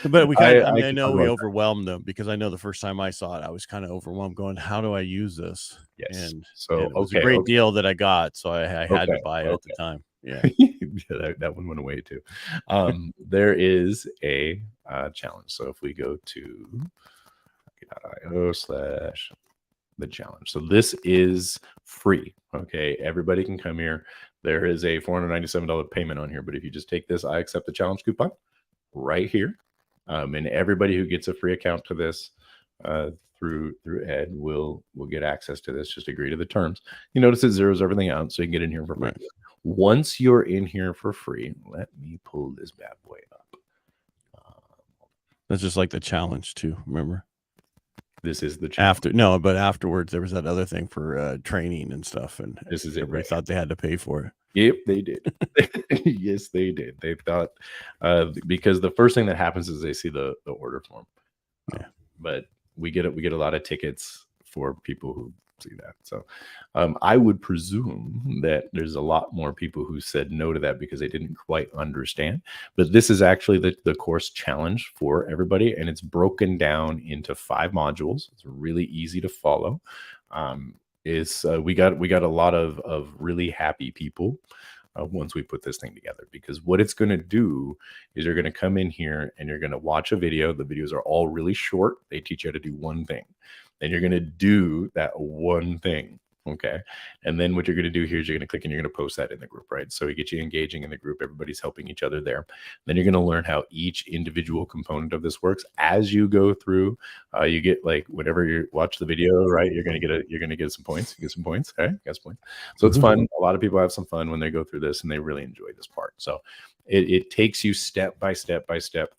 Speaker 1: But we kind of, I know we overwhelmed them because I know the first time I saw it, I was kind of overwhelmed going, how do I use this?
Speaker 2: Yes.
Speaker 1: And
Speaker 2: so
Speaker 1: it was a great deal that I got. So I had to buy it at the time. Yeah.
Speaker 2: That one went away too. There is a challenge. So if we go to .io/ the challenge. So this is free. Okay. Everybody can come here. There is a $497 payment on here, but if you just take this, I accept the challenge coupon right here. And everybody who gets a free account to this through Ed will get access to this. Just agree to the terms. You notice it zeroes everything out so you can get in here for free. Right. Once you're in here for free, let me pull this bad boy up.
Speaker 1: That's just like the challenge too. Remember?
Speaker 2: This is the challenge.
Speaker 1: But afterwards there was that other thing for training and stuff, and
Speaker 2: this is it.
Speaker 1: Everybody thought they had to pay for it.
Speaker 2: Yep, they did. Yes, they did. They thought because the first thing that happens is they see the order form. Yeah, but we get a lot of tickets for people who see that. So I would presume that there's a lot more people who said no to that because they didn't quite understand. But this is actually the course challenge for everybody, and it's broken down into 5 modules. It's really easy to follow. We got a lot of really happy people once we put this thing together. Because what it's going to do is you're going to come in here and you're going to watch a video. The videos are all really short. They teach you how to do one thing. Then you're going to do that one thing. Okay. And then what you're going to do here is you're going to click and you're going to post that in the group, right? So we get you engaging in the group. Everybody's helping each other there. Then you're going to learn how each individual component of this works as you go through. You get, like, whenever you watch the video, right, you're going to get some points. You get some points. Okay. Got some points. So it's fun. A lot of people have some fun when they go through this, and they really enjoy this part. So it takes you step by step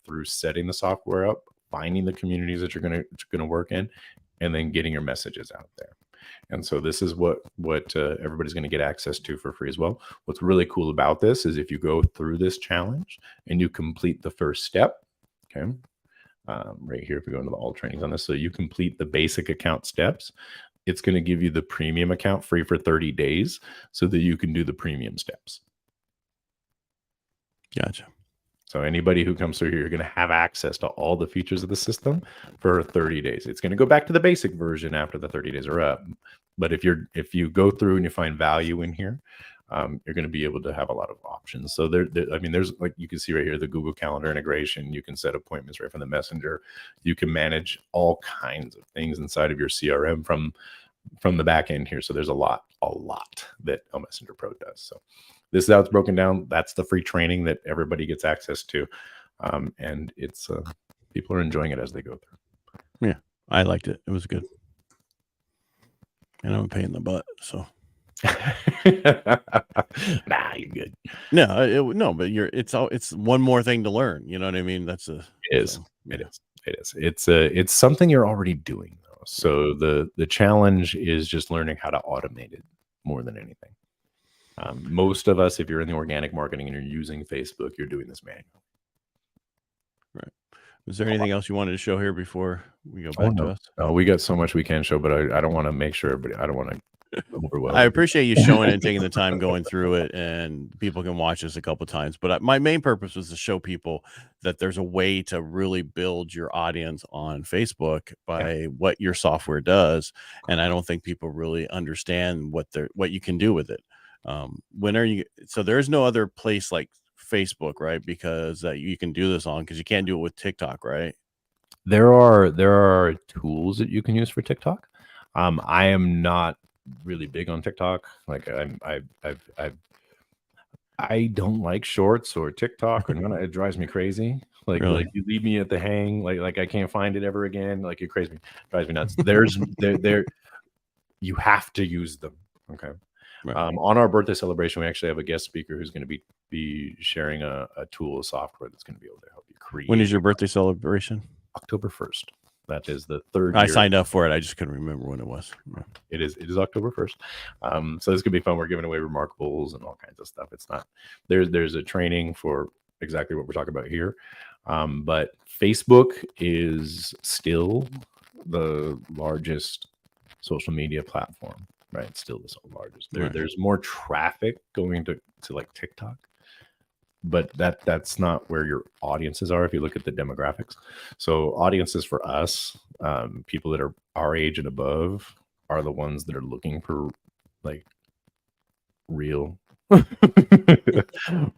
Speaker 2: through setting the software up, finding the communities that you're going to work in, and then getting your messages out there. And so this is what everybody's going to get access to for free as well. What's really cool about this is if you go through this challenge and you complete the first step, okay, right here, if we go into the all trainings on this, so you complete the basic account steps, it's going to give you the premium account free for 30 days so that you can do the premium steps.
Speaker 1: Gotcha.
Speaker 2: So anybody who comes through here, you're going to have access to all the features of the system for 30 days. It's going to go back to the basic version after the 30 days are up. But if you go through and you find value in here, you're going to be able to have a lot of options. So I mean, there's, like, you can see right here, the Google Calendar integration. You can set appointments right from the Messenger. You can manage all kinds of things inside of your CRM from the back end here. So there's a lot that Messenger Pro does. So this is how it's broken down. That's the free training that everybody gets access to. And it's people are enjoying it as they go through.
Speaker 1: Yeah, I liked it. It was good. And I'm a pain in the butt, so.
Speaker 2: Nah, you're good.
Speaker 1: No, but it's one more thing to learn. You know what I mean? It is.
Speaker 2: It's something you're already doing, though. So the challenge is just learning how to automate it more than anything. Most of us, if you're in the organic marketing and you're using Facebook, you're doing this manually.
Speaker 1: Right. Is there anything else you wanted to show here before we go back to us?
Speaker 2: Oh, we got so much we can show, but I don't want to make sure everybody, I don't want to overwhelm.
Speaker 1: I appreciate you showing it and taking the time going through it, and people can watch this a couple times. But my main purpose was to show people that there's a way to really build your audience on Facebook by what your software does. And I don't think people really understand what you can do with it. So there's no other place like Facebook, right? Because you can do this on, because you can't do it with TikTok, right?
Speaker 2: There are tools that you can use for TikTok. I am not really big on TikTok. Like I don't like shorts or TikTok or none. It drives me crazy. Like,
Speaker 1: Really?
Speaker 2: like you leave me at the hang. Like I can't find it ever again. Like, it drives me nuts. There you have to use them. Okay.
Speaker 1: Right.
Speaker 2: On our birthday celebration, we actually have a guest speaker who's going to be sharing a tool of software that's going to be able to help you create.
Speaker 1: When is your birthday celebration?
Speaker 2: October 1st. That is the third.
Speaker 1: I signed up for it. I just couldn't remember when it was. Yeah.
Speaker 2: It is October 1st. So this could be fun. We're giving away Remarkables and all kinds of stuff. It's not there's a training for exactly what we're talking about here. But Facebook is still the largest social media platform. Right, it's still the largest. There's more traffic going to like TikTok, but that's not where your audiences are if you look at the demographics. So audiences for us, people that are our age and above, are the ones that are looking for, like, real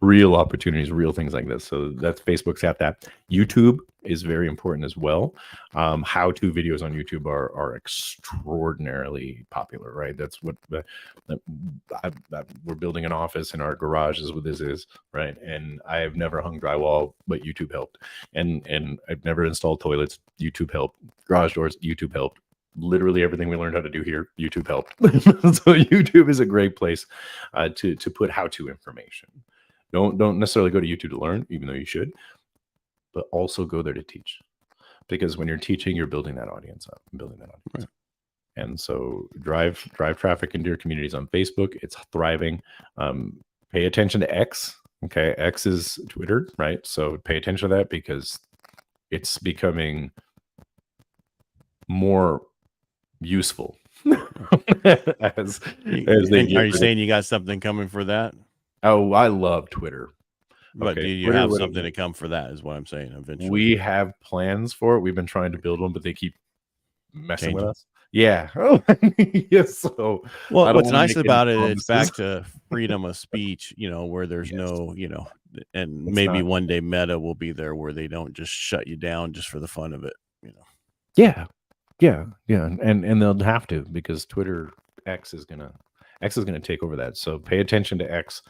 Speaker 2: opportunities, real things like this. So that's Facebook's got that. YouTube is very important as well. How-to videos on YouTube are extraordinarily popular, right? That's what we're building an office in our garage is what this is, right? And I have never hung drywall, but YouTube helped. And I've never installed toilets. YouTube helped. Garage doors, YouTube helped. Literally everything we learned how to do here, YouTube helped. So YouTube is a great place to put how-to information. Don't necessarily go to YouTube to learn, even though you should, but also go there to teach. Because when you're teaching, you're building that audience up,
Speaker 1: Right.
Speaker 2: And so drive traffic into your communities on Facebook. It's thriving. Pay attention to X. Okay, X is Twitter, right? So pay attention to that because it's becoming more useful as they
Speaker 1: are you saying you got something coming for that?
Speaker 2: Oh, I love Twitter.
Speaker 1: But do you have something to come for that is what I'm saying eventually?
Speaker 2: We have plans for it. We've been trying to build one, but they keep messing with us. Yeah. Oh, yes. So
Speaker 1: Well,
Speaker 2: I don't
Speaker 1: what's
Speaker 2: want to
Speaker 1: nice
Speaker 2: make any
Speaker 1: about it, it's
Speaker 2: promises.
Speaker 1: back to freedom of speech, where there's
Speaker 2: Yes.
Speaker 1: no, and
Speaker 2: It's
Speaker 1: maybe
Speaker 2: not.
Speaker 1: one day Meta will be there where they don't just shut you down just for the fun of it.
Speaker 2: Yeah. Yeah. Yeah. And they'll have to, because Twitter X is gonna take over that. So pay attention to X.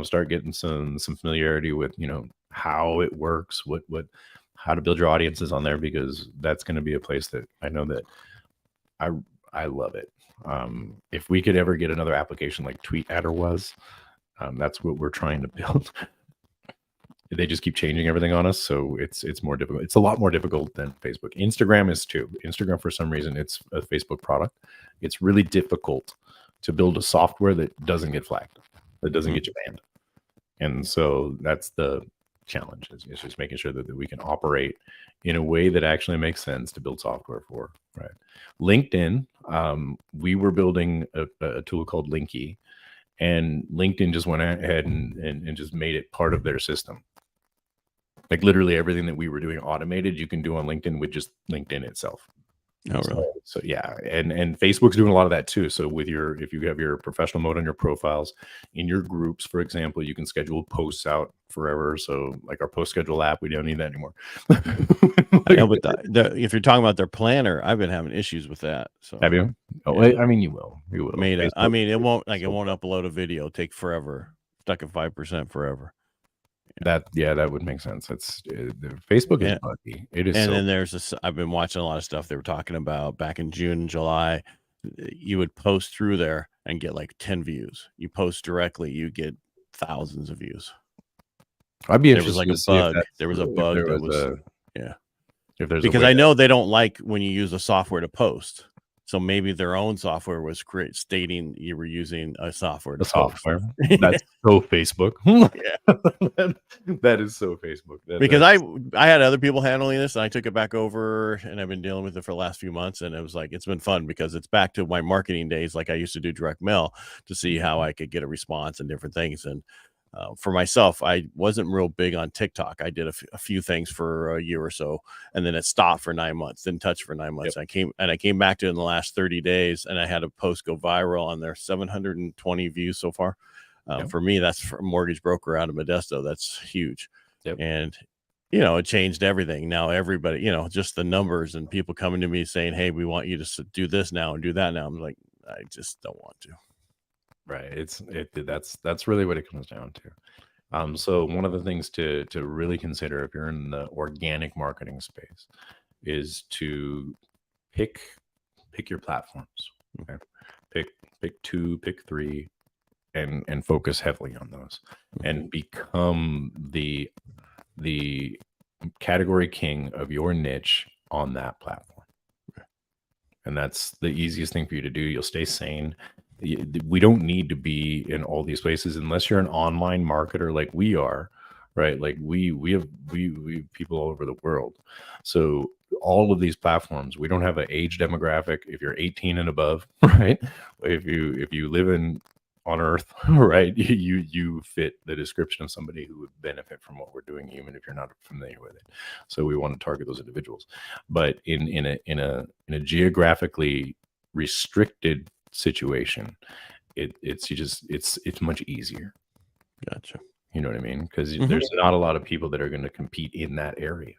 Speaker 2: Start getting some familiarity with how it works, how to build your audiences on there, because that's going to be a place that I know that I love it. If we could ever get another application like TweetAdder was, that's what we're trying to build. They just keep changing everything on us, so it's more difficult. It's a lot more difficult than Facebook. Instagram is too. Instagram, for some reason, it's a Facebook product. It's really difficult to build a software that doesn't get flagged, that doesn't get you banned. And so that's the challenge, is just making sure that we can operate in a way that actually makes sense to build software for. Right. LinkedIn, we were building a tool called CloudKii, and LinkedIn just went ahead and just made it part of their system. Like literally everything that we were doing automated, you can do on LinkedIn with just LinkedIn itself.
Speaker 1: Oh, really?
Speaker 2: So yeah, and Facebook's doing a lot of that too. So if you have your professional mode on your profiles, in your groups, for example, you can schedule posts out forever. So like our post schedule app, we don't need that anymore.
Speaker 1: I know, but if you're talking about their planner, I've been having issues with that. So
Speaker 2: have you? Oh,
Speaker 1: yeah.
Speaker 2: I mean, you will.
Speaker 1: it won't upload a video, take forever, stuck at 5% forever.
Speaker 2: That would make sense. Facebook is buggy. It is.
Speaker 1: And then I've been watching a lot of stuff they were talking about back in June and July. You would post through there and get like 10 views. You post directly, you get thousands of views.
Speaker 2: I'd be
Speaker 1: interested. There was like a bug. There was a bug that was If there's because I know they don't like when you use a software to post. So maybe their own software was stating you were using a software to post.
Speaker 2: That's so Facebook.
Speaker 1: Yeah.
Speaker 2: That is so Facebook.
Speaker 1: Because I had other people handling this, and I took it back over, and I've been dealing with it for the last few months, and it was like, it's been fun because it's back to my marketing days. Like I used to do direct mail to see how I could get a response and different things. And for myself, I wasn't real big on TikTok. I did a few things for a year or so, and then it stopped for 9 months. Didn't touch for 9 months.
Speaker 2: Yep.
Speaker 1: I came back to it in the last 30 days, and I had a post go viral on there, 720 views so far. For me, that's for a mortgage broker out of Modesto. That's huge.
Speaker 2: Yep.
Speaker 1: And it changed everything. Now everybody, just the numbers and people coming to me saying, "Hey, we want you to do this now and do that now." I'm like, I just don't want to.
Speaker 2: Right. That's really what it comes down to. So one of the things to really consider if you're in the organic marketing space is to pick your platforms. Okay. Pick 2, pick 3, and focus heavily on those, and become the category king of your niche on that platform. And that's the easiest thing for you to do. You'll stay sane. We don't need to be in all these places unless you're an online marketer like we are, right? Like we have people all over the world. So all of these platforms, we don't have an age demographic. If you're 18 and above, right? If you live on Earth, right? You fit the description of somebody who would benefit from what we're doing, even if you're not familiar with it. So we want to target those individuals. But in a geographically restricted situation, it's much easier.
Speaker 1: Gotcha.
Speaker 2: You know what I mean? Because there's not a lot of people that are going to compete in that area.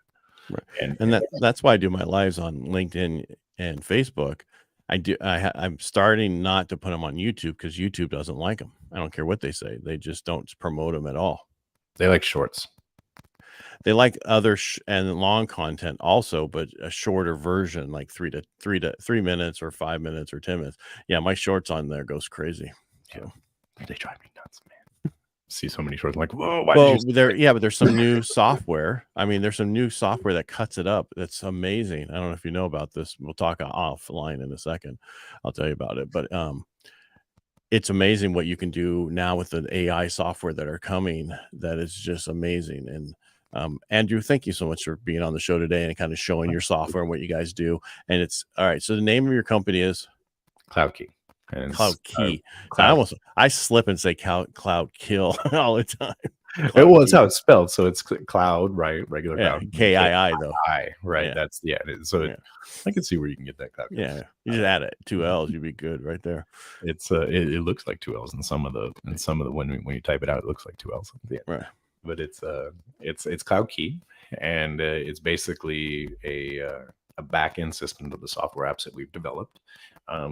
Speaker 1: Right. And that's why I do my lives on LinkedIn and Facebook. I'm starting not to put them on YouTube because YouTube doesn't like them. I don't care what they say. They just don't promote them at all.
Speaker 2: They like shorts.
Speaker 1: They like other and long content also, but a shorter version, like 3 minutes or 5 minutes or 10 minutes. Yeah, my shorts on there goes crazy. So
Speaker 2: they drive me nuts, man. See so many shorts. I'm like, whoa,
Speaker 1: but there's some new software. I mean, there's some new software that cuts it up. That's amazing. I don't know if you know about this. We'll talk offline in a second. I'll tell you about it. But it's amazing what you can do now with the AI software that are coming. That is just amazing. And Andrew, thank you so much for being on the show today and kind of showing your software and what you guys do. And it's all right. So the name of your company is
Speaker 2: CloudKii.
Speaker 1: CloudKii. I slip and say CloudKill all the time.
Speaker 2: Well, it's how it's spelled. So it's cloud, right? Regular
Speaker 1: Yeah,
Speaker 2: cloud.
Speaker 1: KII though.
Speaker 2: Right.
Speaker 1: Yeah.
Speaker 2: That's so
Speaker 1: Yeah.
Speaker 2: I can see where you can get that cloud.
Speaker 1: Yeah, you just add it 2 L's, you'd be good right there.
Speaker 2: It's it looks like 2 L's in some of the when you type it out, it looks like 2 L's. Yeah.
Speaker 1: Right.
Speaker 2: But it's CloudKii, and it's basically a back end system to the software apps that we've developed.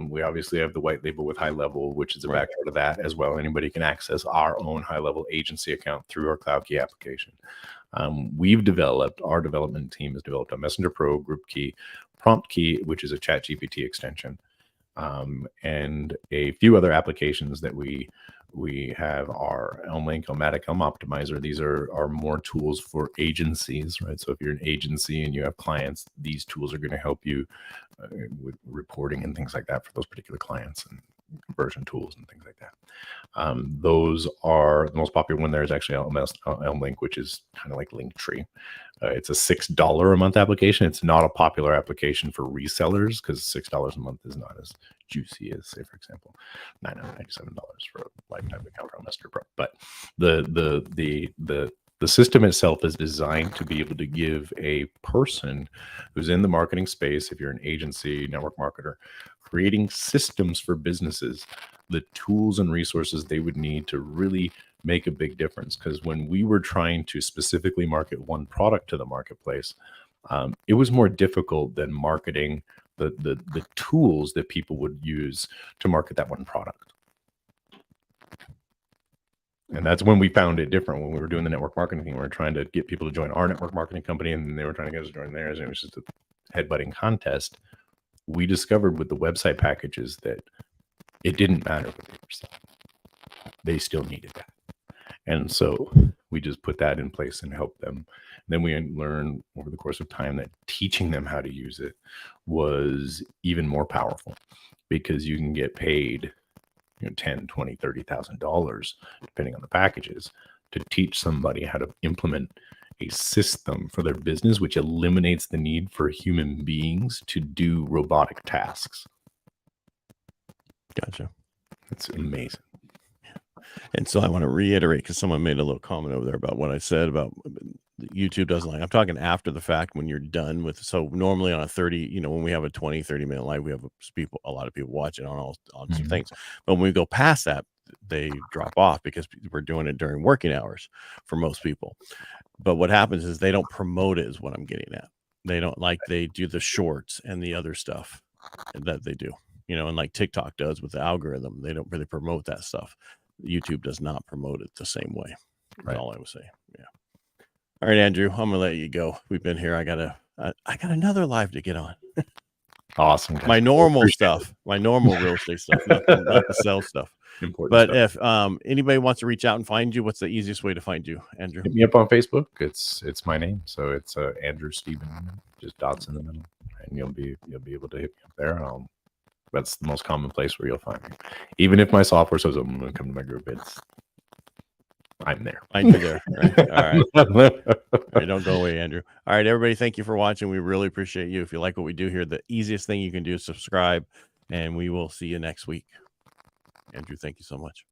Speaker 2: We obviously have the white label with high level, which is a back end of that as well. Anybody can access our own high level agency account through our CloudKii application. Our development team has developed a Messenger Pro, Group Key, Prompt Key, which is a ChatGPT extension, and a few other applications that we have our Elm Link, Elmatic, Elm Optimizer. These are more tools for agencies, right? So if you're an agency and you have clients, these tools are going to help you with reporting and things like that for those particular clients, and conversion tools and things like that. Those are the most popular one. There is actually Elm Link, which is kind of like Linktree. It's a $6 a month application. It's not a popular application for resellers because $6 a month is not as juicy as, say, for example, $997 for a lifetime account on Messenger Pro. But the system itself is designed to be able to give a person who's in the marketing space, if you're an agency, network marketer, creating systems for businesses, the tools and resources they would need to really make a big difference. Because when we were trying to specifically market one product to the marketplace, it was more difficult than marketing the tools that people would use to market that one product. And that's when we found it different. When we were doing the network marketing thing, we were trying to get people to join our network marketing company, and they were trying to get us to join theirs, and it was just a headbutting contest. We discovered with the website packages that it didn't matter what they were selling. They still needed that. And so we just put that in place and helped them. And then we learned over the course of time that teaching them how to use it was even more powerful, because you can get paid $10,000, $20,000, $30,000, depending on the packages, to teach somebody how to implement a system for their business, which eliminates the need for human beings to do robotic tasks.
Speaker 1: Gotcha.
Speaker 2: It's amazing.
Speaker 1: And so I want to reiterate, because someone made a little comment over there about what I said about YouTube doesn't like. I'm talking after the fact, when you're done with. So normally on a 30, when we have a 20-30 minute live, we have a lot of people watching on some things. But when we go past that, they drop off, because we're doing it during working hours for most people. But what happens is they don't promote it, is what I'm getting at. They don't they do the shorts and the other stuff that they do, and like TikTok does with the algorithm. They don't really promote that stuff. YouTube does not promote it the same way. That's all I would say. Yeah. All right, Andrew, I'm gonna let you go. We've been here. I got another live to get on.
Speaker 2: Awesome.
Speaker 1: My normal stuff, my normal real estate stuff, not the sell stuff.
Speaker 2: Important
Speaker 1: but
Speaker 2: stuff.
Speaker 1: If anybody wants to reach out and find you, what's the easiest way to find you, Andrew?
Speaker 2: Hit me up on Facebook. It's my name, so it's Andrew Stephen, just dots in the middle, and you'll be able to hit me up there. That's the most common place where you'll find me. Even if my software says I'm going to come to my group, I'm there.
Speaker 1: I'm there. Right? All right. All right. Don't go away, Andrew. All right, everybody. Thank you for watching. We really appreciate you. If you like what we do here, the easiest thing you can do is subscribe, and we will see you next week. Andrew, thank you so much.